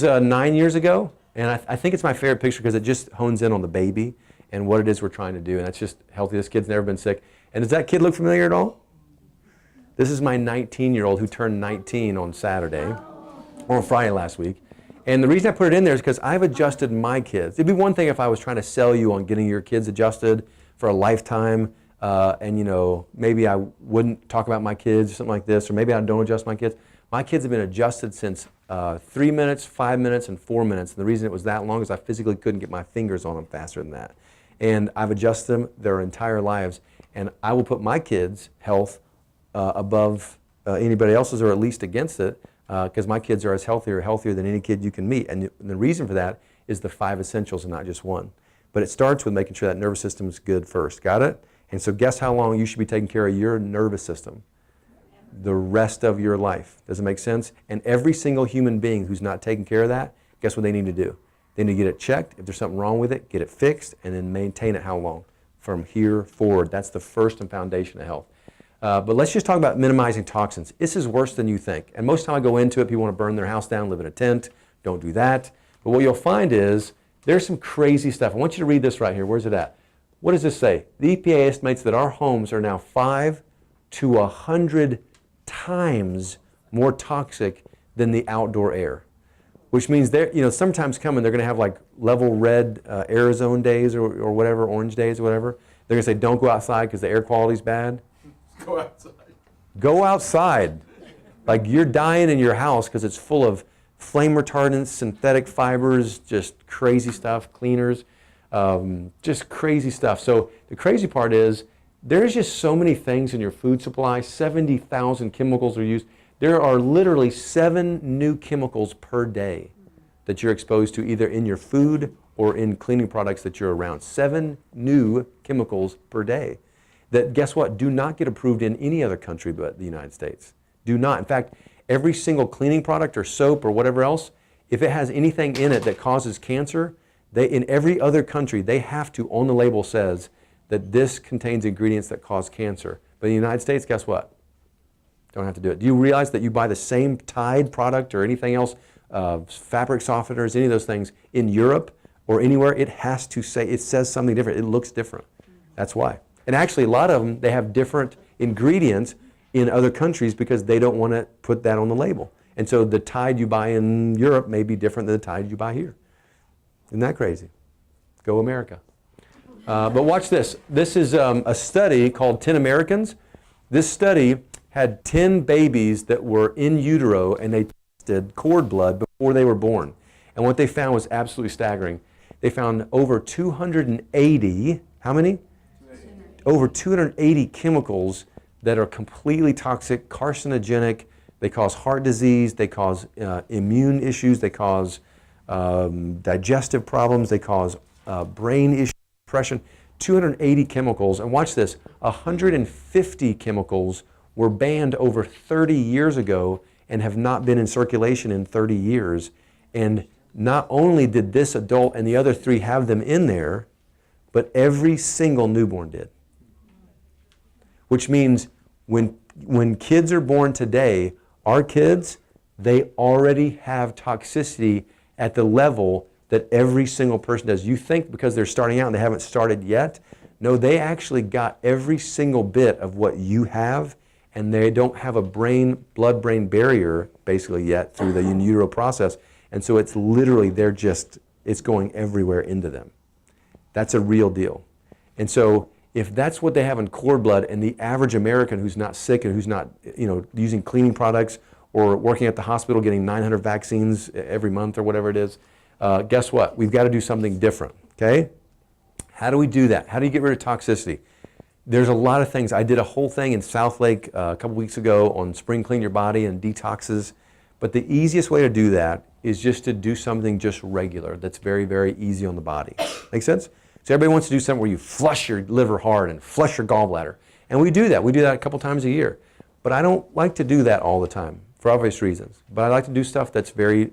S1: 9 years ago. And I think it's my favorite picture because it just hones in on the baby and what it is we're trying to do. And that's just healthy. This kid's never been sick. And does that kid look familiar at all? This is my 19-year-old who turned 19 on Saturday, or on Friday last week. And the reason I put it in there is because I've adjusted my kids. It'd be one thing if I was trying to sell you on getting your kids adjusted for a lifetime, and maybe I wouldn't talk about my kids or something like this, or maybe I don't adjust my kids. My kids have been adjusted since 3 minutes, 5 minutes, and 4 minutes. And the reason it was that long is I physically couldn't get my fingers on them faster than that. And I've adjusted them their entire lives. And I will put my kids' health above anybody else's, or at least against it, because my kids are as healthier than any kid you can meet. And the reason for that is the 5 essentials and not just one. But it starts with making sure that nervous system is good first. Got it? And so guess how long you should be taking care of your nervous system? The rest of your life. Does it make sense? And every single human being who's not taking care of that, guess what they need to do? They need to get it checked. If there's something wrong with it, get it fixed, and then maintain it how long? From here forward. That's the first and foundation of health. But let's just talk about minimizing toxins. This is worse than you think. And most of the time I go into it, people want to burn their house down, live in a tent. Don't do that. But what you'll find is there's some crazy stuff. I want you to read this right here. Where's it at? What does this say? The EPA estimates that our homes are now 5 to 100 times more toxic than the outdoor air, which means summertime's coming. They're going to have like level red Arizona days or whatever, orange days or whatever. They're going to say, don't go outside because the air quality's bad.
S2: Go outside.
S1: Go outside. Like you're dying in your house because it's full of flame retardants, synthetic fibers, just crazy stuff, cleaners, just crazy stuff. So the crazy part is there's just so many things in your food supply. 70,000 chemicals are used. There are literally 7 new chemicals per day that you're exposed to either in your food or in cleaning products that you're around. 7 new chemicals per day that, guess what, do not get approved in any other country but the United States. Do not. In fact, every single cleaning product or soap or whatever else, if it has anything in it that causes cancer, in every other country, they have to, on the label says that this contains ingredients that cause cancer. But in the United States, guess what? Don't have to do it. Do you realize that you buy the same Tide product or anything else, fabric softeners, any of those things, in Europe or anywhere, it has to say, it says something different. It looks different. That's why. And actually, a lot of them, they have different ingredients in other countries because they don't want to put that on the label. And so the Tide you buy in Europe may be different than the Tide you buy here. Isn't that crazy? Go America. But watch this. This is a study called 10 Americans. This study had 10 babies that were in utero and they tested cord blood before they were born. And what they found was absolutely staggering. They found over 280, how many? Over 280 chemicals that are completely toxic, carcinogenic. They cause heart disease, they cause immune issues, they cause digestive problems, they cause brain issues, depression. 280 chemicals, and watch this, 150 chemicals were banned over 30 years ago and have not been in circulation in 30 years. And not only did this adult and the other 3 have them in there, but every single newborn did. Which means when kids are born today, our kids, they already have toxicity at the level that every single person does. You think because they're starting out and they haven't started yet. No, they actually got every single bit of what you have, and they don't have a blood-brain barrier basically yet through the in utero process. And so it's literally, it's going everywhere into them. That's a real deal. And so if that's what they have in cord blood, and the average American who's not sick and who's not using cleaning products or working at the hospital getting 900 vaccines every month or whatever it is, guess what? We've got to do something different, okay? How do we do that? How do you get rid of toxicity? There's a lot of things. I did a whole thing in Southlake a couple weeks ago on spring clean your body and detoxes. But the easiest way to do that is just to do something just regular that's very, very easy on the body. Make sense? So everybody wants to do something where you flush your liver hard and flush your gallbladder. And we do that. We do that a couple times a year. But I don't like to do that all the time for obvious reasons. But I like to do stuff that's very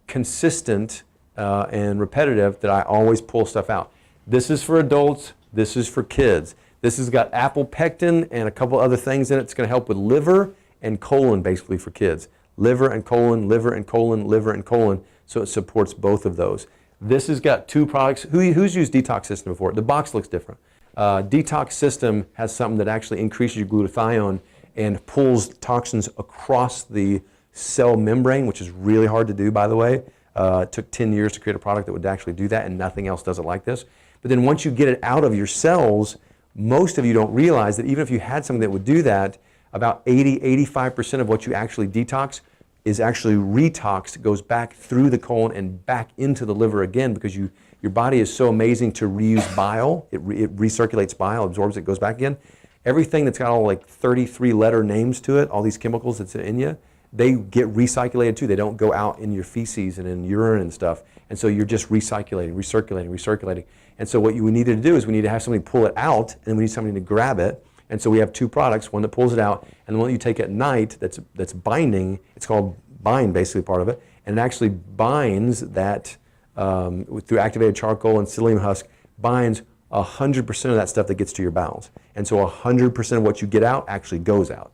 S1: consistent and repetitive, that I always pull stuff out. This is for adults. This is for kids. This has got apple pectin and a couple other things in it. It's going to help with liver and colon, basically, for kids. Liver and colon, liver and colon, liver and colon. So it supports both of those. This has got 2 products. Who's used Detox System before? The box looks different. Detox System has something that actually increases your glutathione and pulls toxins across the cell membrane, which is really hard to do, by the way. It took 10 years to create a product that would actually do that, and nothing else does it like this. But then once you get it out of your cells, most of you don't realize that even if you had something that would do that, about 85% of what you actually detox is actually retoxed, goes back through the colon and back into the liver again, because your body is so amazing to reuse bile. It recirculates bile, absorbs it, goes back again. Everything that's got all like 33 letter names to it, all these chemicals that's in you, they get recirculated too. They don't go out in your feces and in urine and stuff. And so you're just recirculating. And so what we needed to do is we need to have somebody pull it out, and we need somebody to grab it. And so we have 2 products, one that pulls it out, and the one that you take at night that's binding. It's called Bind, basically, part of it. And it actually binds that, through activated charcoal and psyllium husk, binds 100% of that stuff that gets to your bowels. And so 100% of what you get out actually goes out.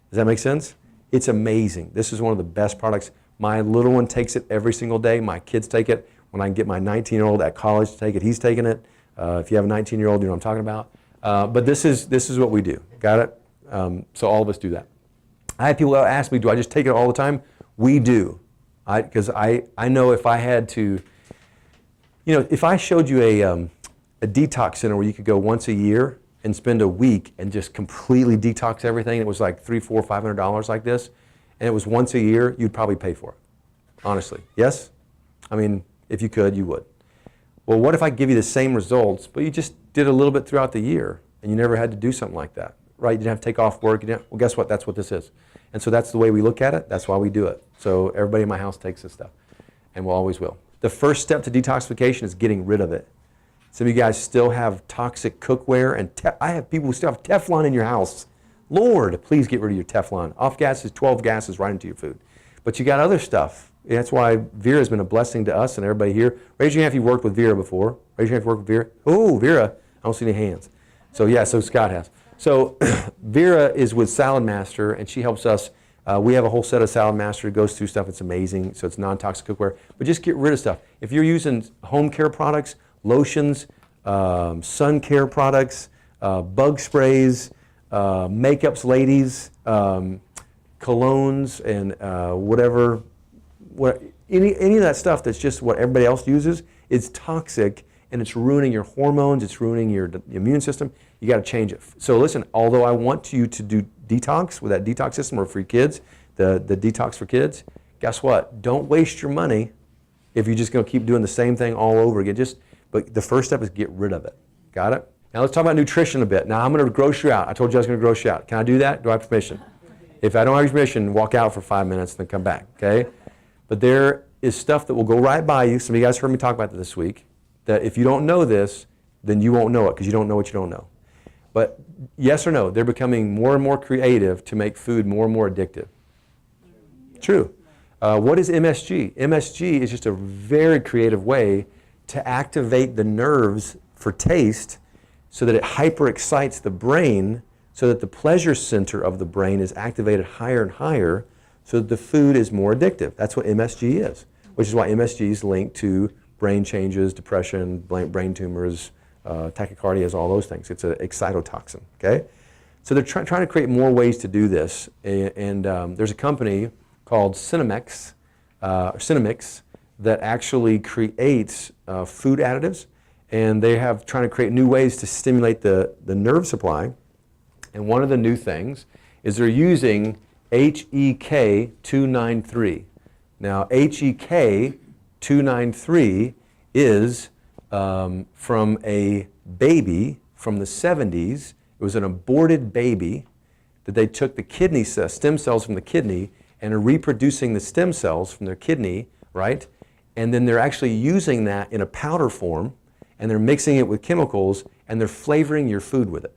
S1: Does that make sense? It's amazing. This is one of the best products. My little one takes it every single day. My kids take it. When I can get my 19-year-old at college to take it, he's taking it. If you have a 19-year-old, you know what I'm talking about. But this is what we do. Got it? So all of us do that. I have people ask me, do I just take it all the time? We do. Because I know if I had to, if I showed you a detox center where you could go once a year and spend a week and just completely detox everything, it was like $300, $400, $500 like this, and it was once a year, you'd probably pay for it, honestly. Yes? I mean, if you could, you would. Well, what if I give you the same results, but you just did a little bit throughout the year, and you never had to do something like that, right? You didn't have to take off work. Well, guess what? That's what this is. And so that's the way we look at it. That's why we do it. So everybody in my house takes this stuff, and we always will. The first step to detoxification is getting rid of it. Some of you guys still have toxic cookware, and I have people who still have Teflon in your house. Lord, please get rid of your Teflon. Off gases, 12 gases right into your food. But you got other stuff. That's why Vera has been a blessing to us and everybody here. Raise your hand if you've worked with Vera before. Raise your hand if you've worked with Vera. Oh, Vera. I don't see any hands. So yeah, so Scott has. So Vera is with Salad Master, and she helps us. We have a whole set of Salad Master. It goes through stuff. It's amazing. So it's non-toxic cookware. But just get rid of stuff. If you're using home care products, lotions, sun care products, bug sprays, makeups, ladies, colognes, and whatever, any of that stuff that's just what everybody else uses is toxic, and it's ruining your hormones, it's ruining your immune system. You got to change it. So listen, although I want you to do detox with that detox system or for your kids, the detox for kids, guess what? Don't waste your money if you're just going to keep doing the same thing all over again. But the first step is get rid of it. Got it? Now let's talk about nutrition a bit. Now I'm going to gross you out. I told you I was going to gross you out. Can I do that? Do I have permission? If I don't have your permission, walk out for 5 minutes and then come back, okay? But there is stuff that will go right by you. Some of you guys heard me talk about that this week, that if you don't know this, then you won't know it because you don't know what you don't know. But yes or no, they're becoming more and more creative to make food more and more addictive. True. What is MSG? MSG is just a very creative way to activate the nerves for taste so that it hyper-excites the brain so that the pleasure center of the brain is activated higher and higher so that the food is more addictive. That's what MSG is, which is why MSG is linked to brain changes, depression, brain tumors, tachycardias, all those things. It's an excitotoxin, okay? So they're trying to create more ways to do this, and there's a company called Cinemix that actually creates food additives, and they have trying to create new ways to stimulate the nerve supply. And one of the new things is they're using HEK 293. Now HEK 293 is from a baby from the 70s. It was an aborted baby that they took the kidney stem cells from the kidney and are reproducing the stem cells from their kidney, right? And then they're actually using that in a powder form, and they're mixing it with chemicals, and they're flavoring your food with it.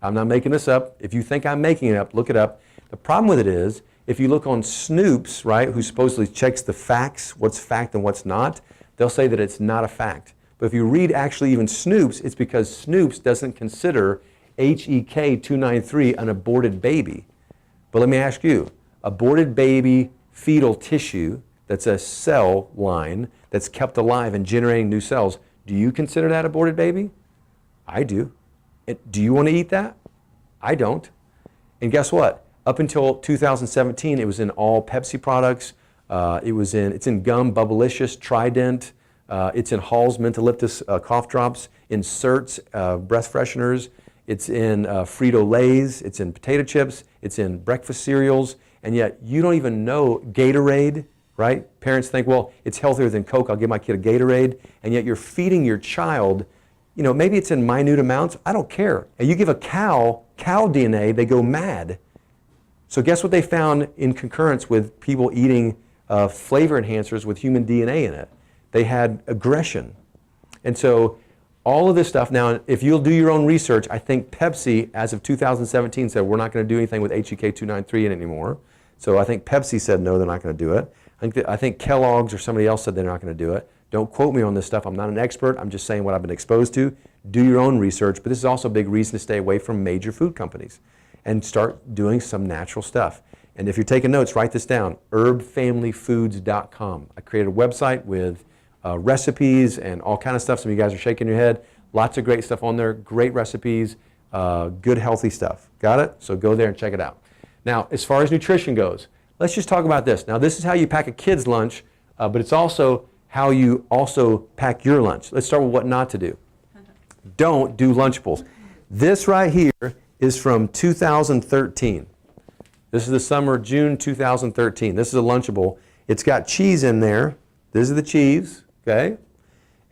S1: I'm not making this up. If you think I'm making it up, look it up. The problem with it is, if you look on Snoops, right, who supposedly checks the facts, what's fact and what's not, they'll say that it's not a fact. But if you read actually even Snoops, it's because Snoops doesn't consider HEK 293 an aborted baby. But let me ask you, aborted baby fetal tissue that's a cell line that's kept alive and generating new cells, do you consider that aborted baby? I do. Do you want to eat that? I don't. And guess what? Up until 2017, it was in all Pepsi products. It's in gum, Bubblicious, Trident. It's in Hall's Mentoliptus cough drops, in Certs, breath fresheners. It's in Frito-Lays. It's in potato chips. It's in breakfast cereals. And yet you don't even know Gatorade, right? Parents think, well, it's healthier than Coke. I'll give my kid a Gatorade. And yet you're feeding your child, maybe it's in minute amounts. I don't care. And you give a cow DNA, they go mad. So guess what they found in concurrence with people eating flavor enhancers with human DNA in it? They had aggression. And so all of this stuff, now if you'll do your own research, I think Pepsi, as of 2017, said we're not going to do anything with HEK 293 in it anymore. So I think Pepsi said no, they're not going to do it. I think Kellogg's or somebody else said they're not going to do it. Don't quote me on this stuff. I'm not an expert. I'm just saying what I've been exposed to. Do your own research. But this is also a big reason to stay away from major food companies and start doing some natural stuff. And if you're taking notes, write this down, herbfamilyfoods.com. I created a website with recipes and all kind of stuff. Some of you guys are shaking your head. Lots of great stuff on there, great recipes, good healthy stuff. Got it? So go there and check it out. Now, as far as nutrition goes, let's just talk about this. Now, this is how you pack a kid's lunch, but it's also how you also pack your lunch. Let's start with what not to do. Don't do Lunchables. This right here is from 2013. This is the summer, June 2013. This is a Lunchable. It's got cheese in there. This is the cheese, okay?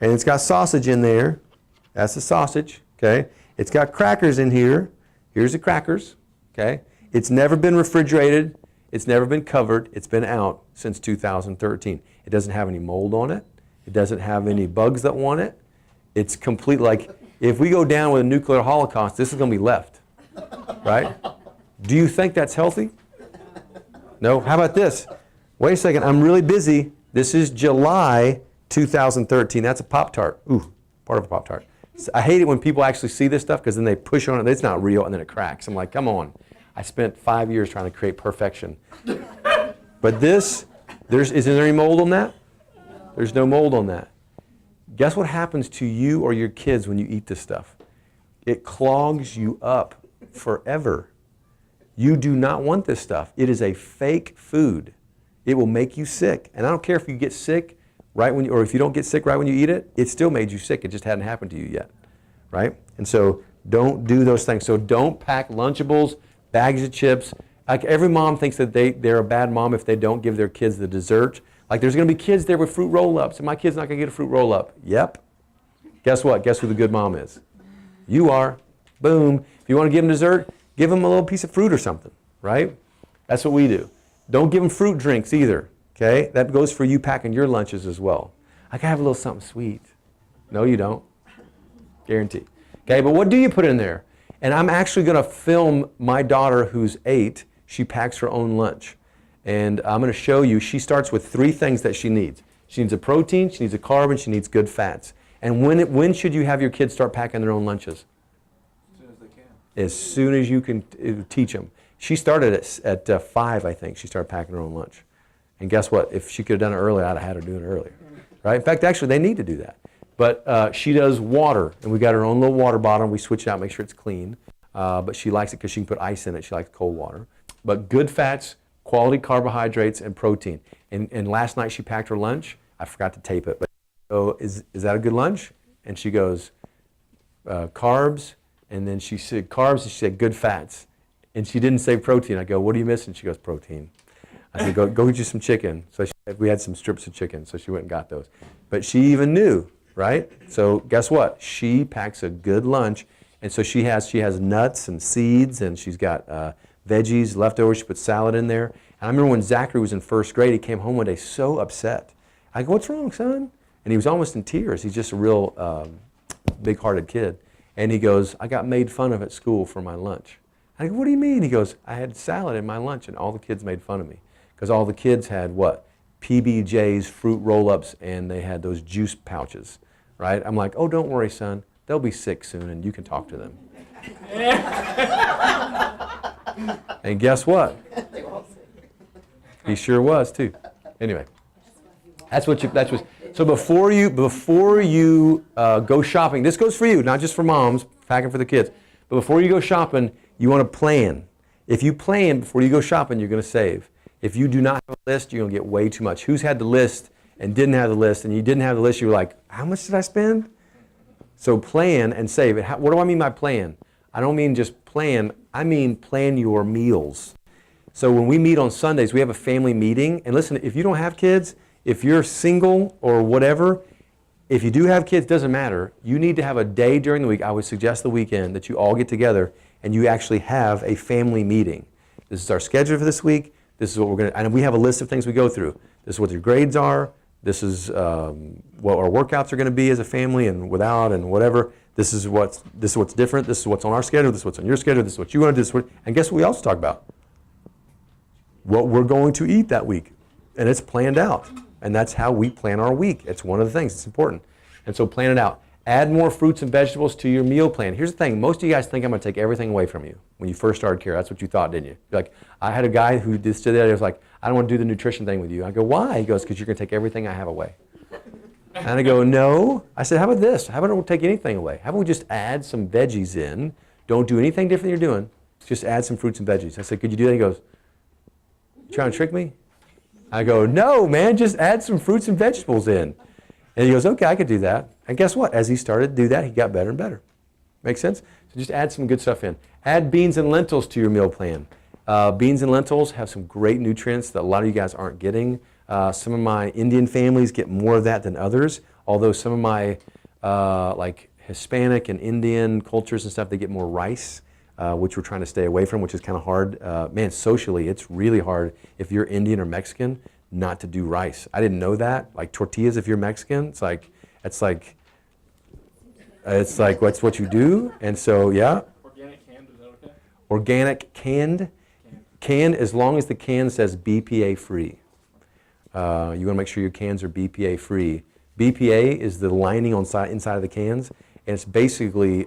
S1: And it's got sausage in there. That's the sausage, okay? It's got crackers in here. Here's the crackers, okay? It's never been refrigerated. It's never been covered. It's been out since 2013. It doesn't have any mold on it. It doesn't have any bugs that want it. It's complete, like, if we go down with a nuclear holocaust, this is going to be left, right? Do you think that's healthy? No? How about this? Wait a second, I'm really busy. This is July 2013. That's a Pop-Tart. Ooh, part of a Pop-Tart. I hate it when people actually see this stuff because then they push on it. It's not real, and then it cracks. I'm like, come on. I spent 5 years trying to create perfection. But this, is there any mold on that? There's no mold on that. Guess what happens to you or your kids when you eat this stuff? It clogs you up forever. You do not want this stuff. It is a fake food. It will make you sick. And I don't care if you get sick right when you, or if you don't get sick right when you eat it, it still made you sick. It just hadn't happened to you yet, right? And so don't do those things. So don't pack Lunchables, bags of chips. Like every mom thinks that they're a bad mom if they don't give their kids the dessert. Like there's going to be kids there with fruit roll-ups, and my kid's not going to get a fruit roll-up. Yep. Guess what? Guess who the good mom is? You are. Boom. If you want to give them dessert, give them a little piece of fruit or something, right? That's what we do. Don't give them fruit drinks either, okay? That goes for you packing your lunches as well. I can have a little something sweet. No, you don't. Guarantee. Okay, but what do you put in there? And I'm actually going to film my daughter who's 8. She packs her own lunch. And I'm going to show you, she starts with 3 things that she needs. She needs a protein, she needs a carb, and she needs good fats. And when should you have your kids start packing their own lunches?
S2: As soon as they can.
S1: As soon as you can teach them. She started at 5, I think. She started packing her own lunch. And guess what? If she could have done it earlier, I'd have had her do it earlier. Right? In fact, actually, they need to do that. But she does water, and we got her own little water bottle. We switch it out, make sure it's clean. But she likes it because she can put ice in it. She likes cold water. But good fats, quality carbohydrates, and protein. And last night she packed her lunch. I forgot to tape it. But so is that a good lunch? And she goes, carbs. And then she said carbs, and she said good fats. And she didn't say protein. I go, what are you missing? She goes, protein. I said, go get you some chicken. So we had some strips of chicken, so she went and got those. But she even knew, right? So guess what? She packs a good lunch. And so she has nuts and seeds, and she's got veggies, leftovers. She puts salad in there. And I remember when Zachary was in first grade, he came home one day so upset. I go, what's wrong, son? And he was almost in tears. He's just a real big-hearted kid. And he goes, I got made fun of at school for my lunch. I go, what do you mean? He goes, I had salad in my lunch, and all the kids made fun of me. Because all the kids had what? PBJs, fruit roll-ups, and they had those juice pouches, right? I'm like, oh, don't worry, son. They'll be sick soon, and you can talk to them. And guess what? He sure was, too. Anyway, so before you go shopping, this goes for you, not just for moms, packing for the kids, but before you go shopping, you want to plan. If you plan before you go shopping, you're going to save. If you do not have a list, you're going to get way too much. Who's had the list and didn't have the list, and you didn't have the list, you were like, how much did I spend? So plan and save. What do I mean by plan? I don't mean just plan. I mean plan your meals. So when we meet on Sundays, we have a family meeting. And listen, if you don't have kids, if you're single or whatever, if you do have kids, doesn't matter. You need to have a day during the week, I would suggest the weekend, that you all get together and you actually have a family meeting. This is our schedule for this week. This is what we're going to, and we have a list of things we go through. This is what your grades are. This is what our workouts are going to be as a family and without and whatever. This is what's different. This is what's on our schedule. This is what's on your schedule. This is what you want to do. And guess what we also talk about? What we're going to eat that week. And it's planned out. And that's how we plan our week. It's one of the things. It's important. And so plan it out. Add more fruits and vegetables to your meal plan. Here's the thing. Most of you guys think I'm going to take everything away from you when you first started care. That's what you thought, didn't you? Like, I had a guy who did that. He was like, I don't want to do the nutrition thing with you. I go, why? He goes, because you're going to take everything I have away. And I go, no. I said, how about this? How about I don't take anything away? How about we just add some veggies in? Don't do anything different than you're doing. Just add some fruits and veggies. I said, could you do that? He goes, You trying to trick me? I go, no, man, just add some fruits and vegetables in. And he goes, okay, I could do that. And guess what? As he started to do that, he got better and better. Make sense? So just add some good stuff in. Add beans and lentils to your meal plan. Beans and lentils have some great nutrients that a lot of you guys aren't getting. Some of my Indian families get more of that than others, although some of my like Hispanic and Indian cultures and stuff, they get more rice, which we're trying to stay away from, which is kind of hard. Man, socially, it's really hard if you're Indian or Mexican not to do rice. I didn't know that. Like tortillas, if you're Mexican, it's like what's what you do. And so, yeah.
S2: Organic canned, is that okay?
S1: Organic canned. Canned, as long as the can says BPA free. You want to make sure your cans are BPA free. BPA is the lining on inside of the cans, and it's basically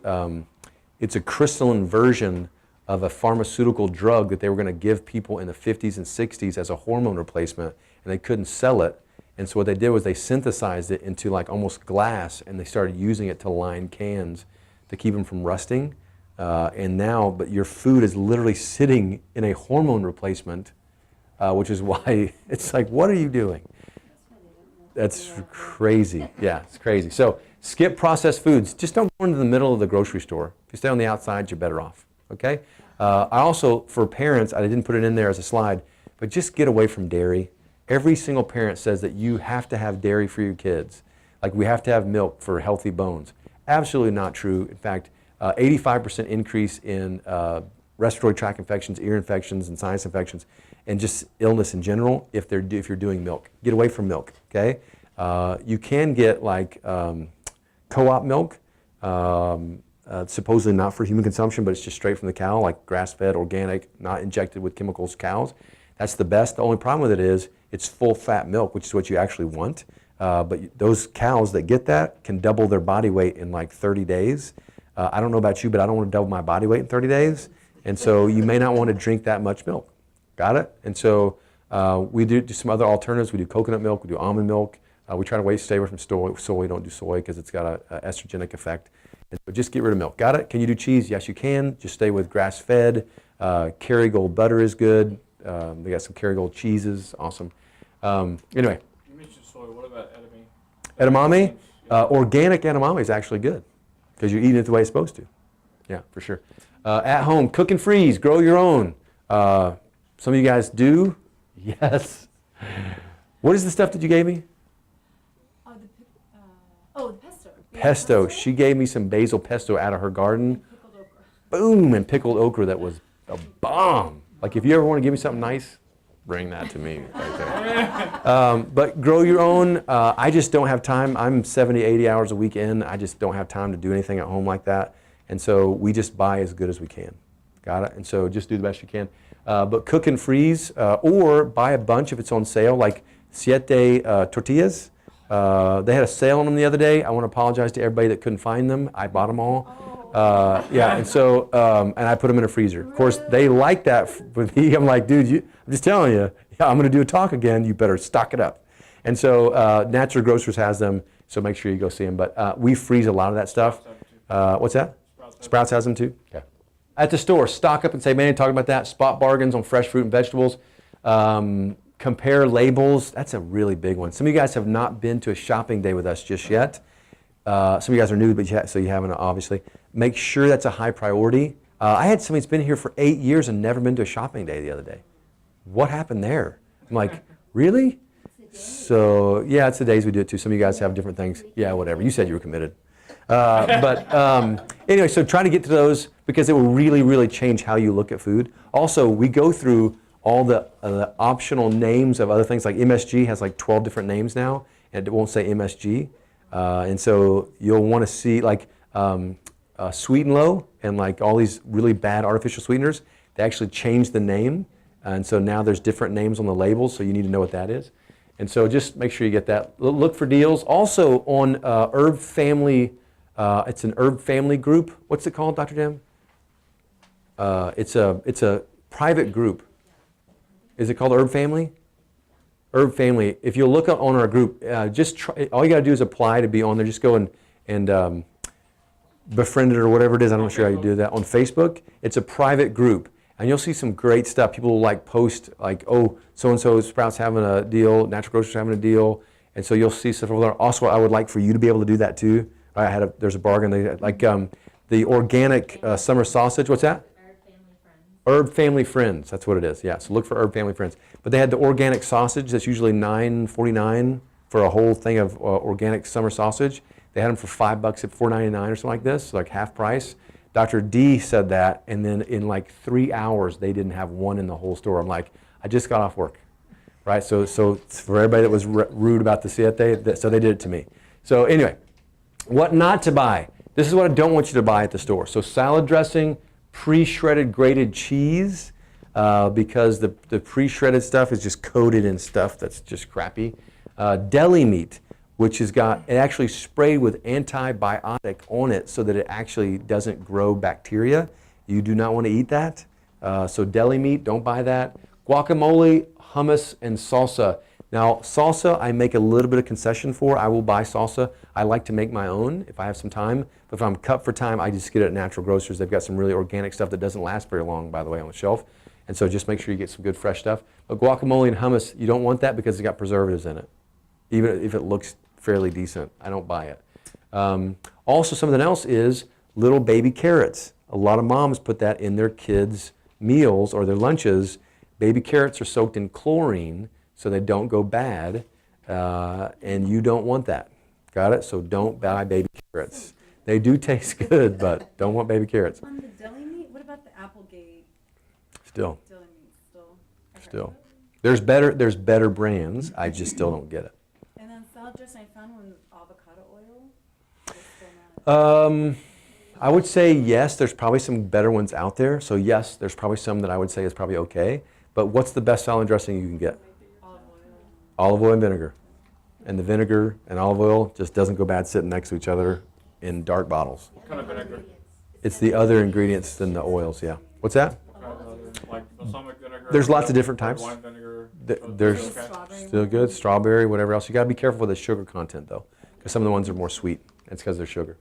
S1: it's a crystalline version of a pharmaceutical drug that they were going to give people in the 50s and 60s as a hormone replacement, and they couldn't sell it. And so what they did was they synthesized it into like almost glass, and they started using it to line cans to keep them from rusting. And now, but your food is literally sitting in a hormone replacement, which is why it's like, what are you doing? That's crazy. Yeah, it's crazy. So skip processed foods. Just don't go into the middle of the grocery store. If you stay on the outside, you're better off. Okay? I also, for parents, I didn't put it in there as a slide, but just get away from dairy. Every single parent says that you have to have dairy for your kids. Like we have to have milk for healthy bones. Absolutely not true. In fact, 85% increase in respiratory tract infections, ear infections, and sinus infections, and just illness in general if you're doing milk. Get away from milk, okay? You can get like co-op milk, supposedly not for human consumption, but it's just straight from the cow, like grass-fed, organic, not injected with chemicals cows. That's the best. The only problem with it is it's full-fat milk, which is what you actually want. But those cows that get that can double their body weight in like 30 days. I don't know about you, but I don't want to double my body weight in 30 days. And so you may not want to drink that much milk. Got it? And so we do some other alternatives. We do coconut milk. We do almond milk. We try to stay away from soy. Don't do soy because it's got an estrogenic effect. And so just get rid of milk. Got it? Can you do cheese? Yes, you can. Just stay with grass-fed. Kerrygold butter is good. They got some Kerrygold cheeses. Awesome. Anyway.
S2: You mentioned soy. What about edamame?
S1: Edamame? Organic edamame is actually good because you're eating it the way it's supposed to. Yeah, for sure. At home, cook and freeze. Grow your own. Some of you guys do? Yes. What is the stuff that you gave me?
S3: The pesto.
S1: Pesto. She gave me some basil pesto out of her garden.
S3: Pickled okra.
S1: Boom, and pickled okra that was a bomb. Like if you ever want to give me something nice, bring that to me right there. But grow your own. I just don't have time. I'm 70, 80 hours a week in. I just don't have time to do anything at home like that. And so we just buy as good as we can. Got it? And so just do the best you can. But cook and freeze, or buy a bunch if it's on sale, like siete tortillas. They had a sale on them the other day. I want to apologize to everybody that couldn't find them. I bought them all. Yeah, and so, and I put them in a freezer. Of course, they like that with me. I'm like, dude, I'm just telling you, yeah, I'm going to do a talk again. You better stock it up. And so Natural Grocers has them, so make sure you go see them. But we freeze a lot of that stuff. What's that? Sprouts has them too? Yeah. At the store, stock up and say, man, talk about that. Spot bargains on fresh fruit and vegetables. Compare labels. That's a really big one. Some of you guys have not been to a shopping day with us just yet. Some of you guys are new, but so you haven't, obviously. Make sure that's a high priority. I had somebody that's been here for 8 years and never been to a shopping day the other day. What happened there? I'm like, really? So, yeah, it's the days we do it too. Some of you guys have different things. Yeah, whatever. You said you were committed. Anyway, so try to get to those because it will really, really change how you look at food. Also, we go through all the optional names of other things. Like MSG has like 12 different names now, and it won't say MSG. And so you'll want to see like Sweet and Low and like all these really bad artificial sweeteners. They actually changed the name, and so now there's different names on the labels, so you need to know what that is. And so just make sure you get that. Look for deals. Also on Herb Family, it's an Herb Family group. What's it called, Dr. Jim? It's a private group. Is it called Herb Family? Herb Family. If you look on our group, just try, all you got to do is apply to be on there. Just go and befriend it or whatever it is. I'm not sure how you do that. On Facebook, it's a private group. And you'll see some great stuff. People will like post like, oh, so-and-so Sprouts having a deal, Natural Grocers having a deal. And so you'll see stuff over there. Also, I would like for you to be able to do that too. There's a bargain. The organic summer sausage, what's that?
S3: Herb Family Friends.
S1: Herb Family Friends, that's what it is. Yeah, so look for Herb Family Friends. But they had the organic sausage that's usually $9.49 for a whole thing of organic summer sausage. They had them for $5 at $4.99 or something like this, like half price. Dr. D said that, and then in like 3 hours, they didn't have one in the whole store. I'm like, I just got off work, right? So for everybody that was rude about the siete, so they did it to me. So anyway, what not to buy. This is what I don't want you to buy at the store. So salad dressing, pre-shredded grated cheese, because the pre-shredded stuff is just coated in stuff that's just crappy. Deli meat, which has got it actually sprayed with antibiotic on it so that it actually doesn't grow bacteria. You do not want to eat that. So deli meat, don't buy that. Guacamole, hummus, and salsa. Now, salsa, I make a little bit of concession for. I will buy salsa. I like to make my own if I have some time. But if I'm cut for time, I just get it at Natural Grocers. They've got some really organic stuff that doesn't last very long, by the way, on the shelf. And so just make sure you get some good fresh stuff. But guacamole and hummus, you don't want that because it's got preservatives in it. Even if it looks fairly decent, I don't buy it. Also, something else is little baby carrots. A lot of moms put that in their kids' meals or their lunches. Baby carrots are soaked in chlorine so they don't go bad, and you don't want that. Got it? So don't buy baby carrots. They do taste good, but don't want baby carrots.
S4: On the deli meat, what about the Applegate
S1: Still.
S4: deli meat? Okay.
S1: Still. There's better brands. I just still don't get it.
S4: And then salad dressing, I found one with avocado oil. It's still not.
S1: I would say yes, there's probably some better ones out there. So yes, there's probably some that I would say is probably okay. But what's the best salad dressing you can get?
S4: Olive oil.
S1: Olive oil and vinegar. And the vinegar and olive oil just doesn't go bad sitting next to each other in dark bottles.
S2: What kind of vinegar?
S1: It's the other ingredients than the oils, yeah. What's that?
S2: What kind of other, like balsamic vinegar?
S1: There's lots of different
S2: red
S1: types.
S2: Wine vinegar.
S1: There's
S2: Okay.
S4: Strawberry
S1: still
S4: one.
S1: good, strawberry, whatever else. You got to be careful with the sugar content though, because some of the ones are more sweet. It's because they're sugar.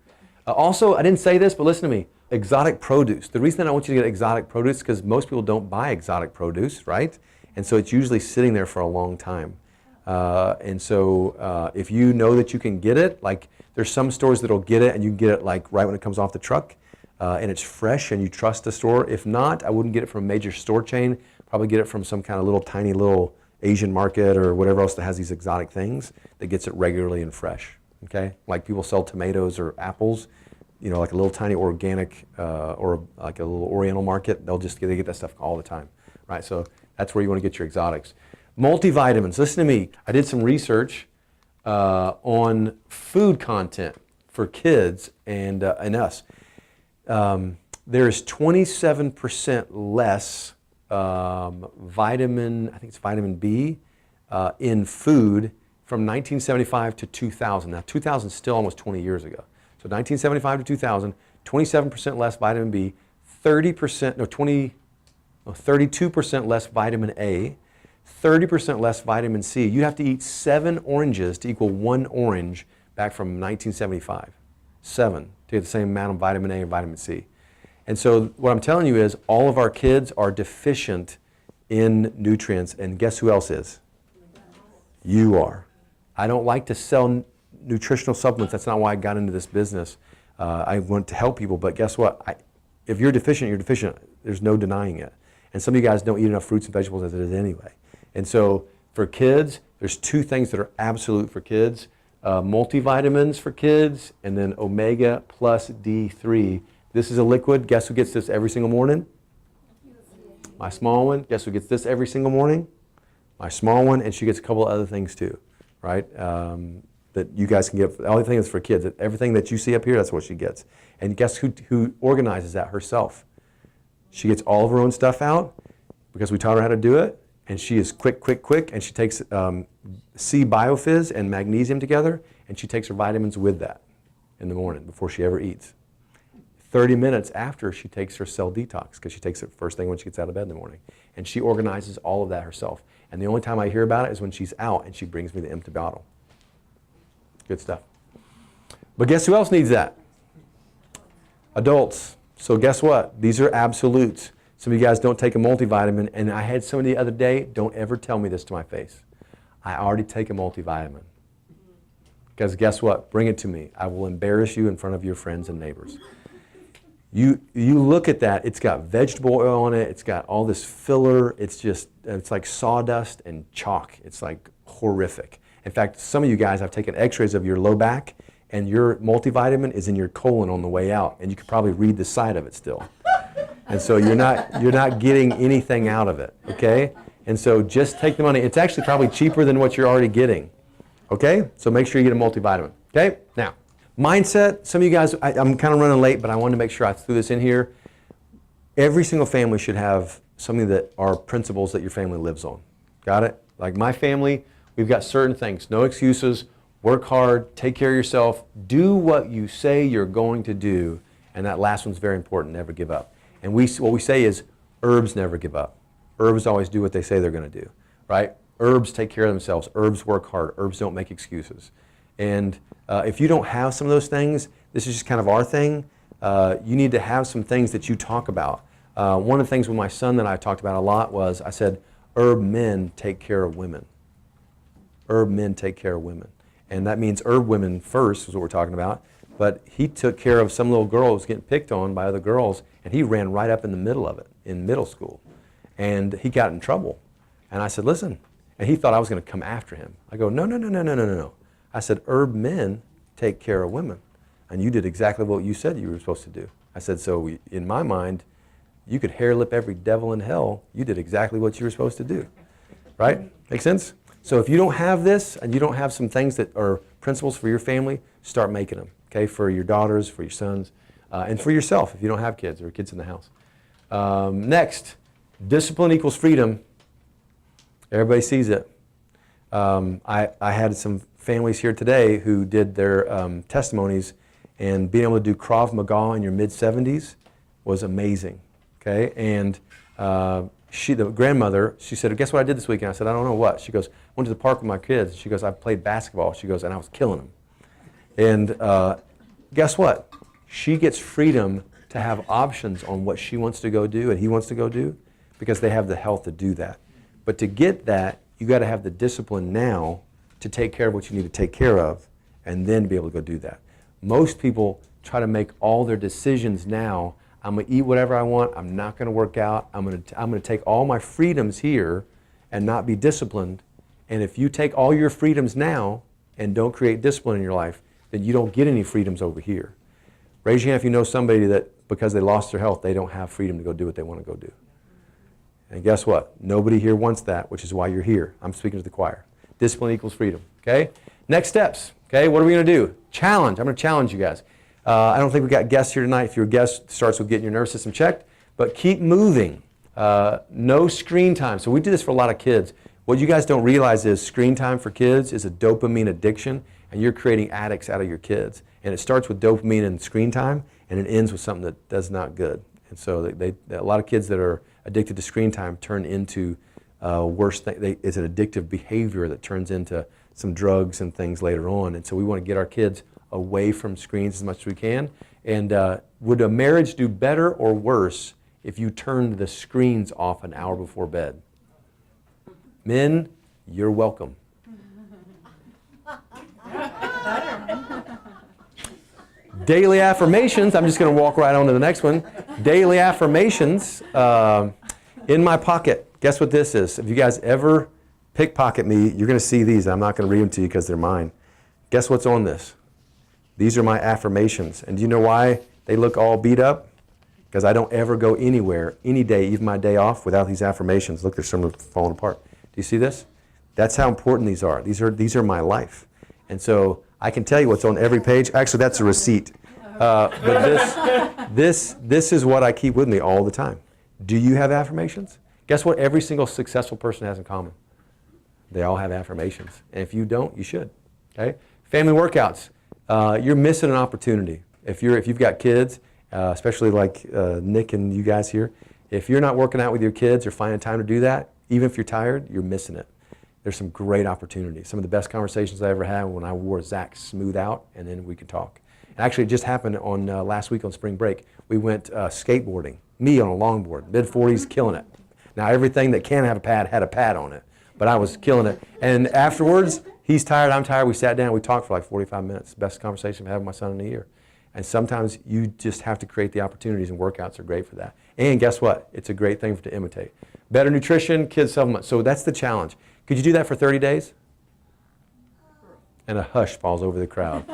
S1: Also, I didn't say this, but listen to me. Exotic produce. The reason I don't want you to get exotic produce is because most people don't buy exotic produce, right? And so it's usually sitting there for a long time. And so if you know that you can get it, like there's some stores that'll get it and you can get it like right when it comes off the truck, and it's fresh and you trust the store. If not, I wouldn't get it from a major store chain. Probably get it from some kind of little tiny little Asian market or whatever else that has these exotic things that gets it regularly and fresh. Okay, like people sell tomatoes or apples, you know, like a little tiny organic or like a little Oriental market. They get that stuff all the time, right? So that's where you want to get your exotics. Multivitamins. Listen to me. I did some research on food content for kids and us. There is 27% less vitamin, I think it's vitamin B, in food from 1975 to 2000. Now 2000 is still almost 20 years ago. So 1975 to 2000, 27% less vitamin B, 32% less vitamin A, 30% less vitamin C. You have to eat 7 oranges to equal 1 orange back from 1975. 7 to get the same amount of vitamin A and vitamin C. And so what I'm telling you is all of our kids are deficient in nutrients, and guess who else is? You are. I don't like to sell nutritional supplements. That's not why I got into this business. I want to help people, but guess what? If you're deficient, you're deficient. There's no denying it. And some of you guys don't eat enough fruits and vegetables as it is anyway. And so for kids, there's 2 things that are absolute for kids. Multivitamins for kids, and then omega plus D3. This is a liquid. Guess who gets this every single morning? My small one. Guess who gets this every single morning? My small one, and she gets a couple of other things too, right? That you guys can get. The only thing is for kids. Everything that you see up here, that's what she gets. And guess who organizes that herself? She gets all of her own stuff out because we taught her how to do it. And she is quick, and she takes C Biofizz and magnesium together, and she takes her vitamins with that in the morning before she ever eats. 30 minutes after she takes her cell detox, because she takes it first thing when she gets out of bed in the morning. And she organizes all of that herself. And the only time I hear about it is when she's out and she brings me the empty bottle. Good stuff. But guess who else needs that? Adults. So guess what? These are absolutes. Some of you guys don't take a multivitamin, and I had somebody the other day, don't ever tell me this to my face. I already take a multivitamin. Because guess what? Bring it to me. I will embarrass you in front of your friends and neighbors. You look at that, it's got vegetable oil on it, it's got all this filler, it's like sawdust and chalk. It's like horrific. In fact, some of you guys, I've taken x-rays of your low back, and your multivitamin is in your colon on the way out, and you could probably read the side of it still. And so you're not getting anything out of it, okay? And so just take the money. It's actually probably cheaper than what you're already getting, okay? So make sure you get a multivitamin, okay? Now, mindset, some of you guys, I'm kind of running late, but I wanted to make sure I threw this in here. Every single family should have something that are principles that your family lives on. Got it? Like my family, we've got certain things. No excuses. Work hard. Take care of yourself. Do what you say you're going to do. And that last one's very important. Never give up. And what we say is herbs never give up. Herbs always do what they say they're going to do. Right? Herbs take care of themselves. Herbs work hard. Herbs don't make excuses. And if you don't have some of those things, this is just kind of our thing. You need to have some things that you talk about. One of the things with my son that I talked about a lot was I said, herb men take care of women. Herb men take care of women. And that means herb women first is what we're talking about. But he took care of some little girl who was getting picked on by other girls, and he ran right up in the middle of it in middle school. And he got in trouble. And I said, listen. And he thought I was going to come after him. I go, no. I said, herb men take care of women. And you did exactly what you said you were supposed to do. I said, so in my mind, you could hair lip every devil in hell. You did exactly what you were supposed to do. Right? Make sense? So if you don't have this, and you don't have some things that are principles for your family, start making them, okay, for your daughters, for your sons, and for yourself if you don't have kids or kids in the house. Next, discipline equals freedom. Everybody sees it. I had some families here today who did their testimonies, and being able to do Krav Maga in your mid-70s was amazing, okay? And the grandmother, she said, guess what I did this weekend? I said, I don't know what. She goes, went to the park with my kids. She goes, I played basketball. She goes, and I was killing them. And guess what? She gets freedom to have options on what she wants to go do and he wants to go do because they have the health to do that. But to get that, you got to have the discipline now to take care of what you need to take care of and then be able to go do that. Most people try to make all their decisions now. I'm going to eat whatever I want. I'm not going to work out. I'm going to take all my freedoms here and not be disciplined. And if you take all your freedoms now and don't create discipline in your life, then you don't get any freedoms over here. Raise your hand if you know somebody that because they lost their health, they don't have freedom to go do what they want to go do. And guess what? Nobody here wants that, which is why you're here. I'm speaking to the choir. Discipline equals freedom, okay? Next steps, okay? What are we going to do? Challenge. I'm going to challenge you guys. I don't think we got guests here tonight. If you're a guest, it starts with getting your nervous system checked. But keep moving. No screen time. So we do this for a lot of kids. What you guys don't realize is screen time for kids is a dopamine addiction, and you're creating addicts out of your kids. And it starts with dopamine and screen time, and it ends with something that does not good. And so a lot of kids that are addicted to screen time turn into worse things. It's an addictive behavior that turns into some drugs and things later on. And so we want to get our kids away from screens as much as we can. And would a marriage do better or worse if you turned the screens off an hour before bed? Men, you're welcome. Daily affirmations. I'm just going to walk right on to the next one. Daily affirmations in my pocket. Guess what this is? If you guys ever pickpocket me, you're going to see these. I'm not going to read them to you because they're mine. Guess what's on this? These are my affirmations. And do you know why they look all beat up? Because I don't ever go anywhere, any day, even my day off, without these affirmations. Look, there's some falling apart. Do you see this? That's how important these are. These are my life. And so I can tell you what's on every page. Actually, that's a receipt. But this is what I keep with me all the time. Do you have affirmations? Guess what every single successful person has in common? They all have affirmations. And if you don't, you should. Okay? Family workouts. You're missing an opportunity. If you've got kids, especially like Nick and you guys here, if you're not working out with your kids or finding time to do that, even if you're tired, you're missing it. There's some great opportunities. Some of the best conversations I ever had when I wore Zach smooth out, and then we could talk. And actually, it just happened on last week on spring break. We went skateboarding, Me on a longboard, mid-40s, killing it. Now everything that can have a pad had a pad on it, but I was killing it. And afterwards, he's tired, I'm tired. We sat down, we talked for like 45 minutes. Best conversation I've had with my son in a year. And sometimes you just have to create the opportunities, and workouts are great for that. And guess what? It's a great thing to imitate. Better nutrition, kids supplements. So that's the challenge. Could you do that for 30 days? And a hush falls over the crowd.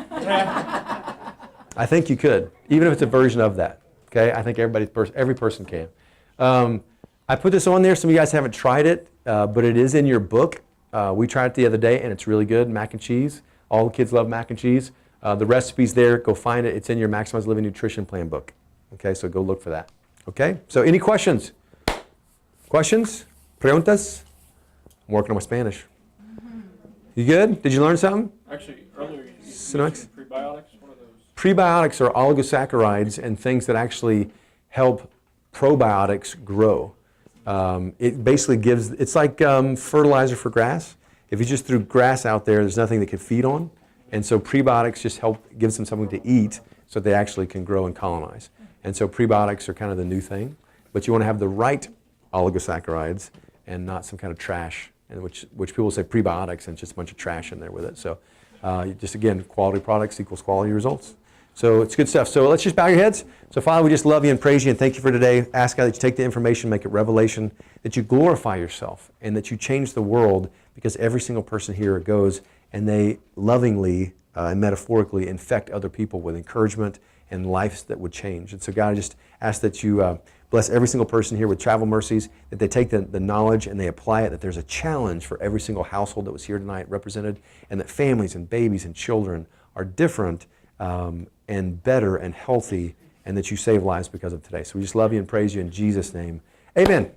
S1: I think you could, even if it's a version of that. Okay, I think every person can. I put this on there. Some of you guys haven't tried it, but it is in your book. We tried it the other day, and it's really good. Mac and cheese. All the kids love mac and cheese. The recipe's there. Go find it. It's in your Maximize Living Nutrition Plan book. Okay, so go look for that. Okay, so any questions? Questions? Preguntas? I'm working on my Spanish. You good? Did you learn something?
S2: Actually, earlier you
S1: So
S2: mentioned prebiotics. What are those?
S1: Prebiotics are oligosaccharides and things that actually help probiotics grow. It basically gives, it's like fertilizer for grass. If you just threw grass out there, there's nothing that could feed on. And so prebiotics just help, gives them something to eat so they actually can grow and colonize. And so prebiotics are kind of the new thing. But you want to have the right oligosaccharides and not some kind of trash, and which people say prebiotics and it's just a bunch of trash in there with it. So just again, quality products equals quality results. So it's good stuff. So let's just bow your heads. So Father, we just love you and praise you and thank you for today. Ask God that you take the information, make it revelation, that you glorify yourself and that you change the world, because every single person here goes and they lovingly and metaphorically infect other people with encouragement and lives that would change. And so God, I just ask that you bless every single person here with travel mercies, that they take the knowledge and they apply it, that there's a challenge for every single household that was here tonight represented, and that families and babies and children are different and better and healthy, and that you save lives because of today. So we just love you and praise you in Jesus' name. Amen.